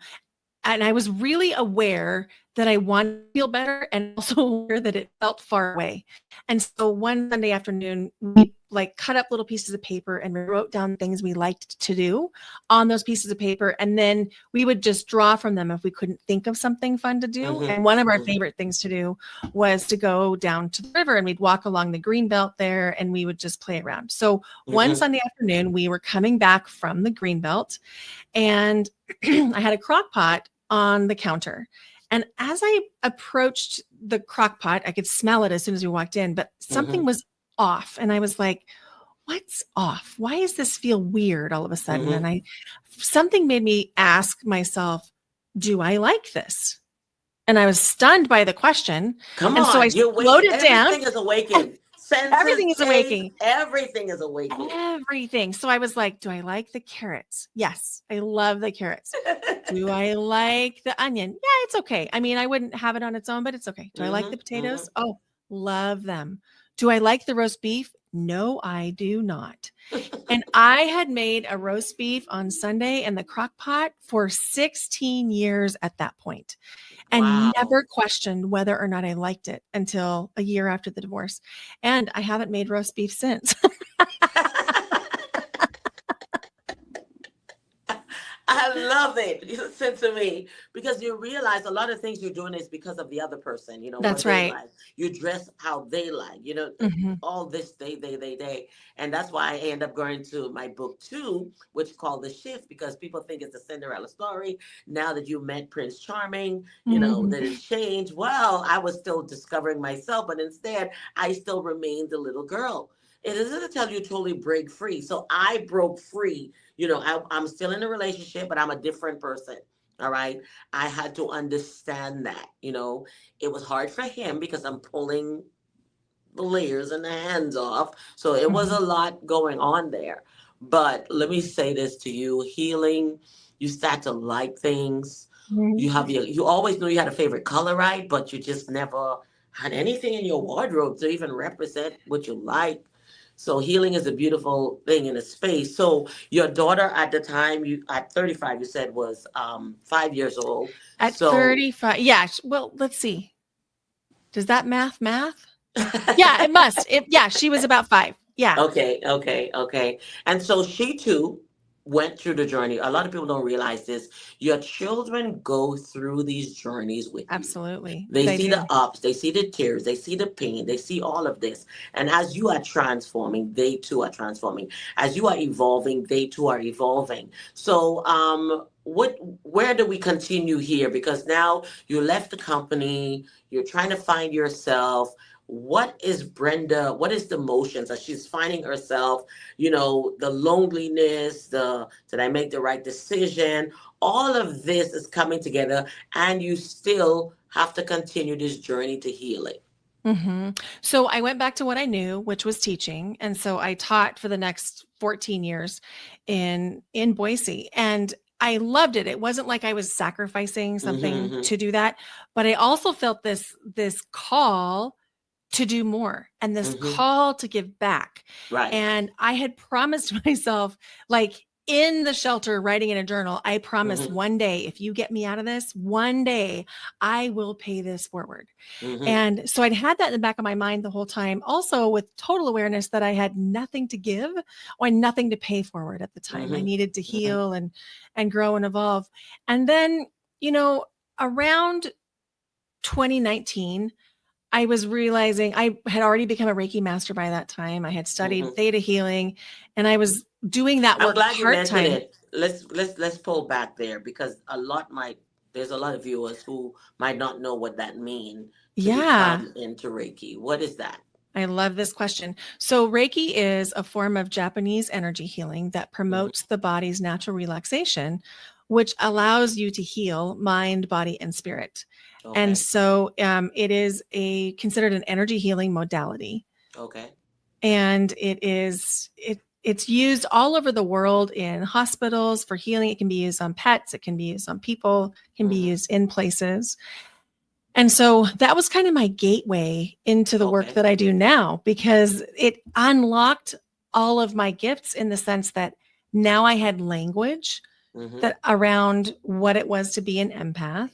C: and I was really aware that I wanted to feel better and also aware that it felt far away. And so one Sunday afternoon, we like cut up little pieces of paper and we wrote down things we liked to do on those pieces of paper. And then we would just draw from them if we couldn't think of something fun to do.
B: Mm-hmm.
C: And one of our
B: Mm-hmm.
C: favorite things to do was to go down to the river, and we'd walk along the green belt there and we would just play around. So one
B: Mm-hmm.
C: Sunday afternoon, we were coming back from the green belt, and I had a crock pot on the counter. And as I approached the crock pot, I could smell it as soon as we walked in, but
B: Mm-hmm.
C: something was off. And I was like, what's off? Why does this feel weird all of a sudden?
B: Mm-hmm.
C: And something made me ask myself, do I like this? And I was stunned by the question.
B: Come
C: And so I
B: on, you're
C: slowed
B: waking.
C: it down.
B: Everything is awakened. Senses,
C: Everything is
B: taste,
C: awakening.
B: everything is awakening.
C: Everything. So I was like, do I like the carrots? Yes, I love the carrots. Do I like the onion? Yeah, it's okay. I mean, I wouldn't have it on its own, but it's okay. Do I like
B: Mm-hmm.
C: the
B: Mm-hmm.
C: potatoes? Oh, love them. Do I like the roast beef? No, I do not. And I had made a roast beef on Sunday in the crock pot for 16 years at that point, and
B: Wow.
C: never questioned whether or not I liked it until a year after the divorce. And I haven't made roast beef since.
B: I love it. You listen to me because you realize a lot of things you're doing is because of the other person, what
C: That's
B: they
C: right.
B: like. You dress how they like,
C: Mhm.
B: all this, they. And that's why I end up going to my book too, which called The Shift, because people think it's a Cinderella story. Now that you met Prince Charming,
C: Mhm.
B: that it's changed. Well, I was still discovering myself, but instead I still remained the little girl. It isn't to tell you totally break free. So I broke free. I'm still in a relationship, but I'm a different person. All right. I had to understand that. It was hard for him because I'm pulling the layers and the hands off. So it was
C: Mhm.
B: a lot going on there. But let me say this to you: healing, you start to like things.
C: Mhm.
B: You always knew you had a favorite color, right? But you just never had anything in your wardrobe to even represent what you like. So healing is a beautiful thing in a space. So your daughter at the time, you at 35, you said was 5 years old.
C: At
B: So
C: 35, yeah. Well, let's see. Does that math? Yeah, it must. Yeah, she was about 5. Yeah,
B: okay, okay, okay. And so she too went through the journey. A lot of people don't realize this. Your children go through these journeys with you.
C: absolutely.
B: They
C: They
B: see the
C: do.
B: ups, they see the tears, they see the pain, they see all of this. And as you are transforming, they too are transforming. As you are evolving, they too are evolving. So, where do we continue here? Because now you left the company, you're trying to find yourself. What is Brenda? What is the emotions as she's finding herself? The loneliness, the did I make the right decision? All of this is coming together, and you still have to continue this journey to healing.
C: So I went back to what I knew, which was teaching, and so I taught for the next 14 years in Boise, and I loved it. It wasn't like I was sacrificing something
B: Mm-hmm,
C: to do that, but I also felt this call to do more and this
B: mm-hmm.
C: call to give back.
B: Right.
C: And I had promised myself, like in the shelter, writing in a journal, I promise
B: Mm-hmm,
C: one day, if you get me out of this, one day I will pay this forward.
B: mm-hmm,
C: And so I'd had that in the back of my mind the whole time, also with total awareness that I had nothing to give or nothing to pay forward at the time. I
B: mm-hmm,
C: needed to
B: mm-hmm,
C: heal and grow and evolve. And then, around 2019, I was realizing I had already become a Reiki master by that time. I had studied
B: mm-hmm.
C: theta healing, and I was doing that
B: I'm
C: work
B: glad you mentioned
C: part-time.
B: it. Let's pull back there because there's a lot of viewers who might not know what that means to
C: Yeah,
B: become into Reiki. What is that?
C: I love this question. So Reiki is a form of Japanese energy healing that
B: Mm-hmm.
C: promotes the body's natural relaxation, which allows you to heal mind, body, and spirit. And
B: Okay.
C: so it is considered an energy healing modality.
B: Okay.
C: And it's used all over the world in hospitals for healing. It can be used on pets, it can be used on people, it can be
B: Mm-hmm.
C: used in places. And so that was kind of my gateway into the work
B: Okay.
C: that I do now, because it unlocked all of my gifts in the sense that now I had language
B: Mm-hmm.
C: that around what it was to be an empath.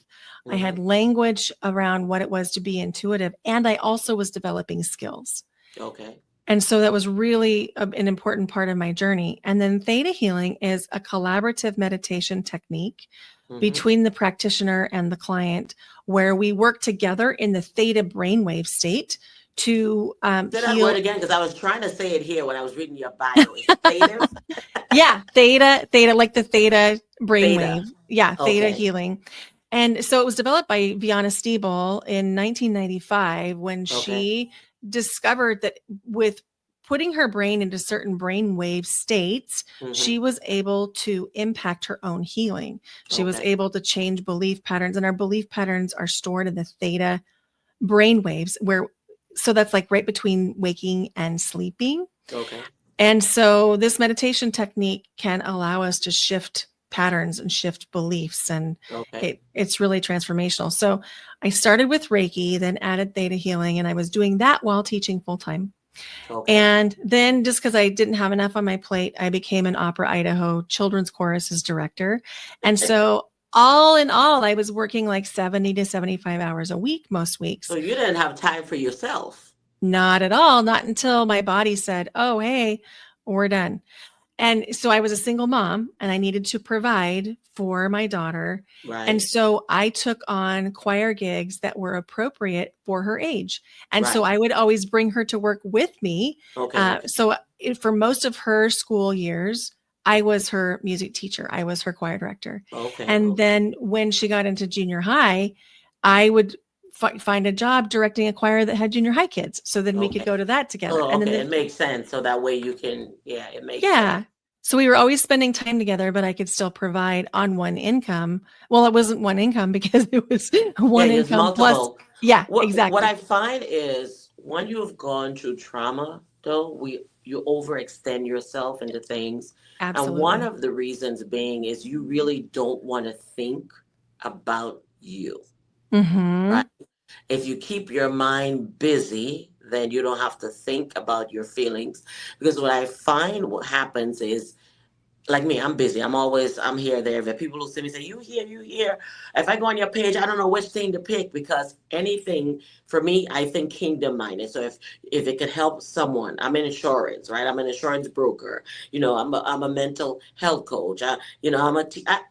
C: I had
B: Mm-hmm.
C: language around what it was to be intuitive, and I also was developing skills.
B: Okay.
C: And so that was really an important part of my journey. And then theta healing is a collaborative meditation technique
B: Mm-hmm.
C: between the practitioner and the client, where we work together in the theta brainwave state to
B: Say that word
C: heal.
B: again, because I was trying to say it here when I was reading your bio. Is it theta?
C: Yeah, theta, like the theta
B: Theta.
C: brainwave. Yeah, theta
B: Okay.
C: healing. And so it was developed by Viana Stiebel in 1995 when
B: Okay.
C: she discovered that with putting her brain into certain brainwave states,
B: Mm-hmm.
C: she was able to impact her own healing. She was
B: Okay.
C: able to change belief patterns, and our belief patterns are stored in the theta brainwaves, so that's like right between waking and sleeping.
B: Okay.
C: And so this meditation technique can allow us to shift patterns and shift beliefs, and
B: Okay.
C: it's really transformational. So I started with Reiki, then added theta healing, and I was doing that while teaching full time.
B: Okay.
C: And then just because I didn't have enough on my plate, I became an Opera Idaho children's choruses director. And so all in all, I was working like 70 to 75 hours a week most
B: So
C: weeks.
B: you didn't have time for yourself.
C: Not at all, not until my body said, oh, hey, we're done. And so I was a single mom and I needed to provide for my daughter. And
B: Right.
C: so I took on choir gigs that were appropriate for her age. And so
B: Right.
C: I would always bring her to work with me.
B: Okay.
C: For most of her school years, I was her music teacher. I was her choir director.
B: Okay.
C: And
B: Okay.
C: then when she got into junior high, I would find a job directing a choir that had junior high kids. So then we could
B: Okay.
C: go to that together.
B: Oh,
C: And then
B: okay. It makes sense. So that way you can, yeah, it makes sense.
C: yeah. So we were always spending time together, but I could still provide on one income. Well, it wasn't one income because it was
B: Yeah,
C: one
B: there's
C: income plus.
B: multiple.
C: Yeah,
B: What
C: exactly.
B: I find is when you've gone through trauma, though, you overextend yourself into things. And one
C: Absolutely.
B: of the reasons being is you really don't want to think about you,
C: Mm-hmm.
B: right? If you keep your mind busy, then you don't have to think about your feelings. Because what I find what happens is, like me, I'm busy. I'm here, there. There are people who see me say, you here, you here. If I go on your page, I don't know which thing to pick, because anything for me, I think kingdom minded. So if it could help someone, I'm in insurance, right? I'm an insurance broker. I'm a mental health coach.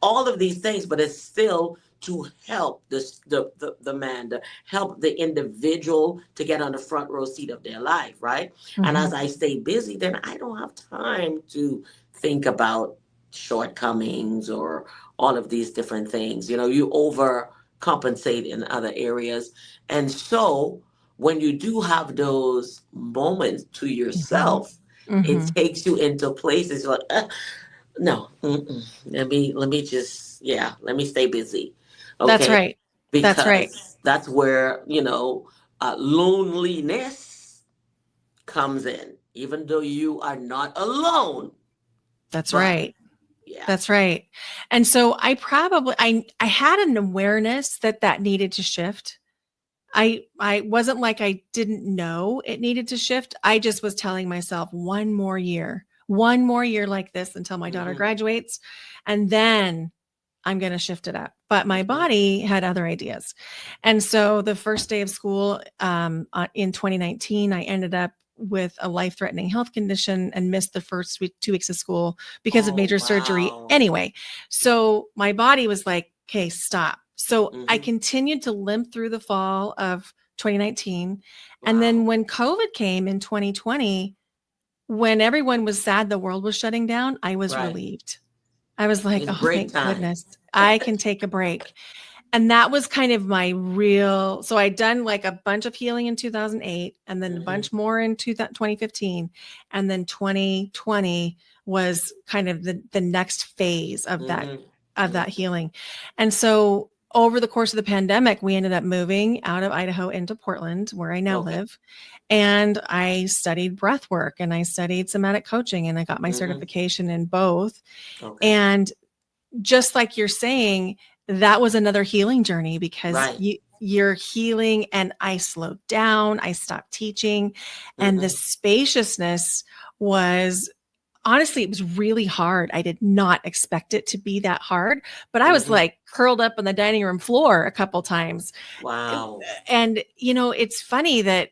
B: All of these things, but it's still to help the man, to help the individual to get on the front row seat of their life, right? And
C: Mm-hmm.
B: as I stay busy, then I don't have time to think about shortcomings or all of these different things. You overcompensate in other areas. And so when you do have those moments to
C: Mm-hmm.
B: yourself, it
C: Mm-hmm.
B: takes you into places like, no, mm-mm. Let me just, yeah, let me stay busy.
C: That's
B: Okay.
C: right. That's right.
B: Because that's where, loneliness comes in, even though you are not alone.
C: That's
B: But
C: right.
B: yeah.
C: That's right. And so I had an awareness that needed to shift. I wasn't like I didn't know it needed to shift. I just was telling myself one more year like this until my daughter
B: Hmm.
C: graduates, and then I'm going to shift it up. But my
B: Hmm.
C: body had other ideas. And so the first day of school in 2019, I ended up with a life-threatening health condition and missed the first 2 weeks of school because of
B: Oh,
C: major surgery
B: wow.
C: anyway. So my body was like, okay, stop. So I
B: Hmm.
C: continued to limp through the fall of 2019. And then
B: Wow.
C: when COVID came in 2020, when everyone was sad the world was shutting down, I was
B: Right.
C: relieved. I was like,
B: It's
C: oh,
B: break
C: thank
B: time.
C: goodness I can take a break. And that was kind of so I'd done like a bunch of healing in 2008 and then a
B: Hmm.
C: bunch more in 2015. And then 2020 was kind of the next phase of that,
B: Hmm.
C: of that healing. And so over the course of the pandemic, we ended up moving out of Idaho into Portland, where I now
B: Okay.
C: live. And I studied breath work and I studied somatic coaching and I got my
B: Hmm.
C: certification in both.
B: Okay.
C: And just like you're saying, that was another healing journey because
B: Right.
C: you're healing. And I slowed down. I stopped teaching. And the
B: Mhm.
C: spaciousness was, honestly, it was really hard. I did not expect it to be that hard, but I was
B: Mhm.
C: like curled up on the dining room floor a couple times.
B: Wow.
C: And, it's funny that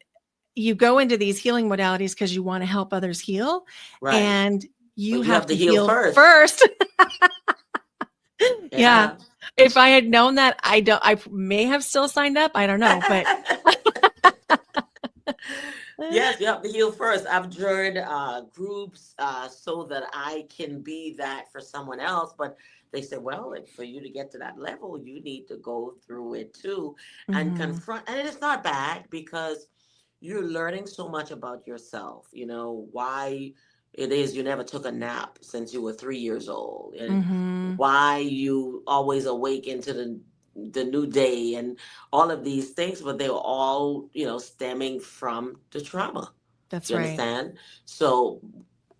C: you go into these healing modalities because you want to help others heal,
B: Right.
C: and you
B: But you
C: have
B: have
C: to
B: to heal
C: heal
B: first.
C: first. Yeah.
B: Yeah.
C: If I had known that, I may have still signed up. I don't know, but
B: Yes, you have to heal first. I've joined groups so that I can be that for someone else. But they said, well, for you to get to that level, you need to go through it too and
C: Mhm.
B: confront. And it's not bad because you're learning so much about yourself. Why it is you never took a nap since you were 3 years old, and
C: Mhm.
B: why you always awake into the new day, and all of these things, but they were all, stemming from the trauma.
C: That's
B: You
C: right.
B: understand? So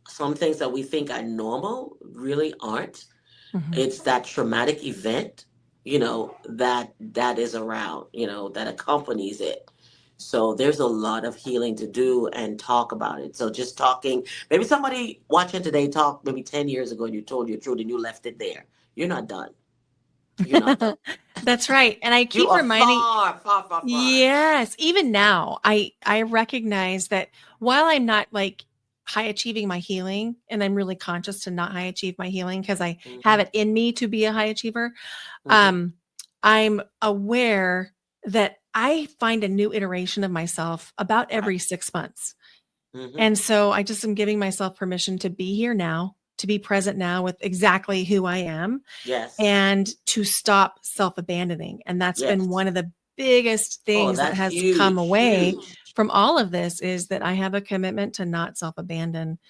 B: some things that we think are normal really aren't.
C: Mhm.
B: It's that traumatic event, that is around, that accompanies it. So there's a lot of healing to do and talk about it. So just talking, maybe somebody watching today talked maybe 10 years ago and you told your truth and you left it there. You're not done. You're not done.
C: That's right. And I
B: You
C: keep
B: are
C: reminding,
B: far, far, far, far.
C: yes, even now, I recognize that while I'm not like high achieving my healing, and I'm really conscious to not high achieve my healing because I have
B: Hmm.
C: it in me to be a high achiever,
B: Hmm.
C: um, I'm aware that I find a new iteration of myself about
B: Right.
C: every 6 months.
B: Hmm.
C: And so I just am giving myself permission to be here now, to be present now with exactly who I am,
B: Yes.
C: and to stop self-abandoning. And that's been
B: Yes.
C: one of the biggest
B: Oh,
C: things that
B: that's
C: has come
B: huge,
C: away
B: huge.
C: from all of this, is that I have a commitment to not self-abandon.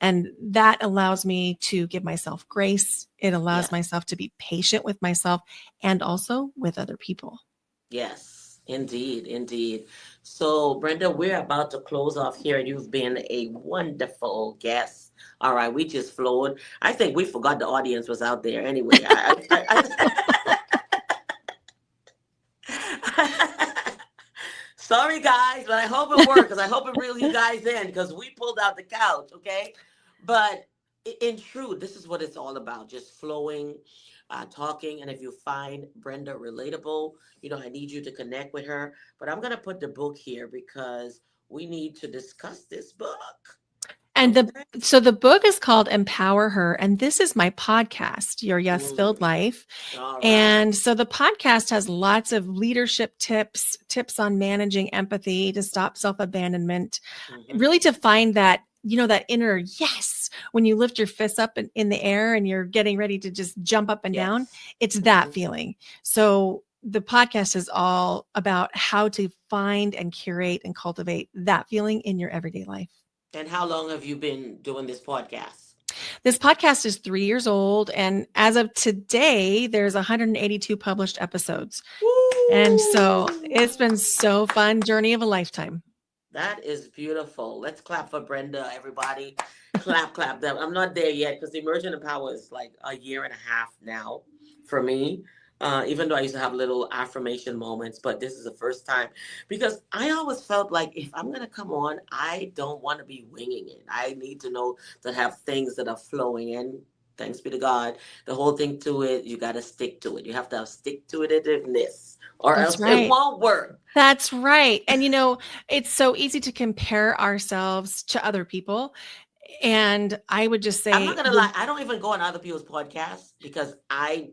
C: And that allows me to give myself grace. It allows
B: Yes.
C: myself to be patient with myself and also with other people.
B: Yes, indeed, indeed. So, Brenda, we're about to close off here. You've been a wonderful guest. All right, we just flowed. I think we forgot the audience was out there anyway. Sorry, guys, but I hope it worked because I hope it reeled you guys in because we pulled out the couch, okay? But in truth, this is what it's all about, just flowing, talking. And if you find Brenda relatable, I need you to connect with her. But I'm going to put the book here because we need to discuss this book.
C: And
B: Okay.
C: the book is called Empower Her. And this is my podcast, Your Yes Filled
B: Mm,
C: Life.
B: all right.
C: And so the podcast has lots of leadership tips on managing empathy to stop self-abandonment,
B: Hmm.
C: really to find that, that inner yes, when you lift your fists up in the air and you're getting ready to just jump up and down,
B: Yes.
C: it's
B: Hmm.
C: that feeling. So the podcast is all about how to find and curate and cultivate that feeling in your everyday life.
B: And how long have you been doing this podcast?
C: This podcast is 3 years old. And as of today, there's 182 published episodes. And so it's
B: Woo!
C: been so fun. Journey of a lifetime.
B: That is beautiful. Let's clap for Brenda, everybody. Clap, clap. Them. I'm not there yet because Emergent in Power is like a year and a half now for me. Even though I used to have little affirmation moments, but this is the first time because I always felt like if I'm gonna come on, I don't want to be winging it. I need to know to have things that are flowing, and thanks be to God, the whole thing to it, you got to stick to it. You have to have stick to it, or
C: That's
B: else it
C: right.
B: won't work.
C: That's right. And it's so easy to compare ourselves to other people. And I would just
B: I'm not
C: say
B: gonna lie. I don't even go on other people's podcasts because I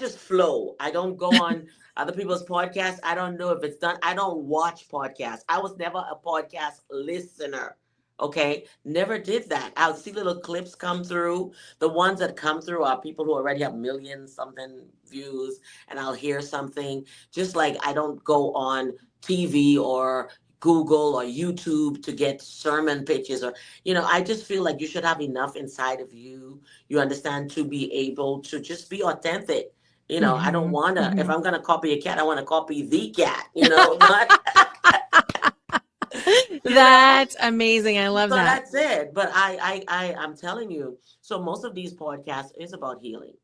B: just flow. I don't go on other people's podcasts. I don't know if it's done. I don't watch podcasts. I was never a podcast listener. Okay, never did that. I'll see little clips come through. The ones that come through are people who already have millions something views, and I'll hear something. Just like I don't go on TV or Google or YouTube to get sermon pitches or I just feel like you should have enough inside of you, you understand, to be able to just be authentic. I don't
C: Mhm,
B: want to, if
C: mhm.
B: I'm going to copy a cat, I want to copy the cat, not, you know?
C: That's amazing. I love
B: So
C: that.
B: that's it. But I'm telling you, so most of these podcasts is about healing,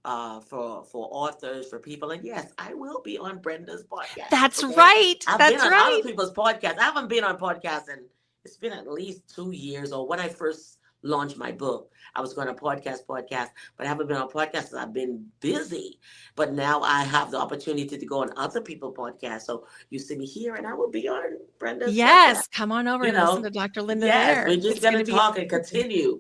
B: for authors, for people. And yes, I will be on Brenda's podcast.
C: That's
B: Okay,
C: right.
B: I've been
C: That's
B: on
C: right.
B: other people's podcasts. I haven't been on podcasts, and it's been at least 2 years. Or when I first launched my book, I was going to podcast, but I haven't been on podcasts. I've been busy. But now I have the opportunity to go on other people's podcasts. So you see me here, and I will be on Brenda's podcast.
C: Yes. Come on over
B: You
C: and listen
B: know,
C: to Dr. Linda
B: yes,
C: there.
B: we're just
C: It's
B: going
C: going
B: to
C: to be
B: talk and
C: amazing.
B: continue.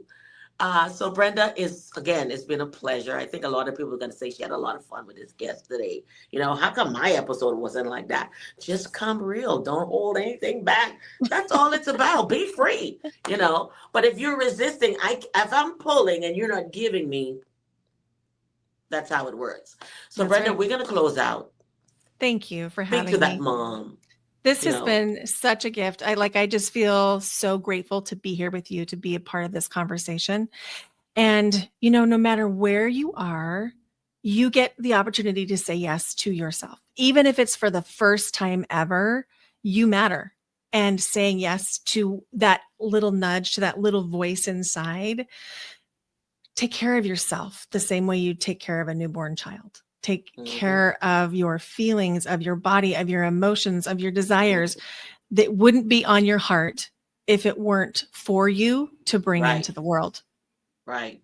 B: So Brenda is again, it's been a pleasure. I think a lot of people are gonna say she had a lot of fun with this guest today. How come my episode wasn't like that? Just come real. Don't hold anything back. That's all it's about. Be free. But if you're resisting, if I'm pulling and you're not giving me, that's how it works. So
C: That's
B: Brenda,
C: right.
B: we're gonna close out.
C: Thank you for
B: Speak to
C: having
B: that
C: me.
B: mom.
C: This
B: You
C: has
B: know,
C: been such a gift. I just feel so grateful to be here with you, to be a part of this conversation. And, no matter where you are, you get the opportunity to say yes to yourself. Even if it's for the first time ever, you matter. And saying yes to that little nudge, to that little voice inside, take care of yourself the same way you take care of a newborn child. Take
B: mhm,
C: care of your feelings, of your body, of your emotions, of your desires
B: mhm.
C: that wouldn't be on your heart if it weren't for you to bring
B: Right,
C: into the world.
B: right.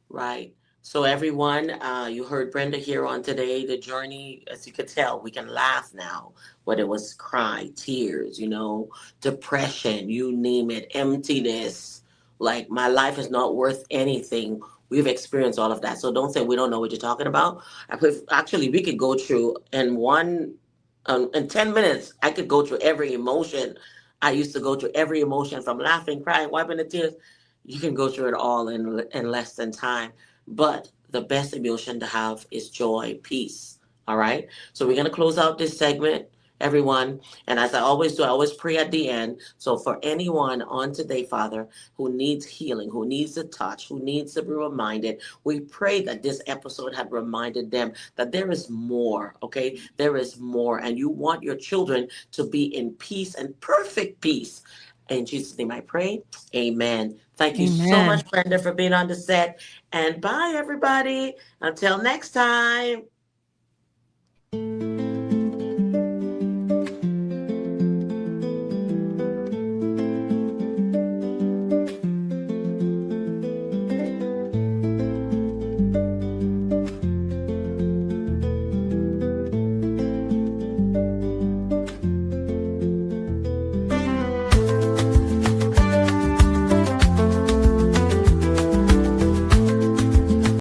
B: Right. So everyone, you heard Brenda here on today. The journey, as you could tell, we can laugh now. Whether it was cry, tears, depression, you name it, emptiness. Like my life is not worth anything. We've experienced all of that. So don't say we don't know what you're talking about. Actually, we could go through in 10 minutes. I could go through every emotion. I used to go through every emotion from laughing, crying, wiping the tears. You can go through it all in less than time. But the best emotion to have is joy, peace. All right. So we're gonna close out this segment, everyone. And as I always do, I always pray at the end. So for anyone on today, Father, who needs healing, who needs a touch, who needs to be reminded, we pray that this episode had reminded them that there is more. Okay, there is more, and you want your children to be in peace and perfect peace. In Jesus' name I pray. Amen. Thank you so
C: Amen.
B: much, Brenda, for being on the set. And bye, everybody. Until next time.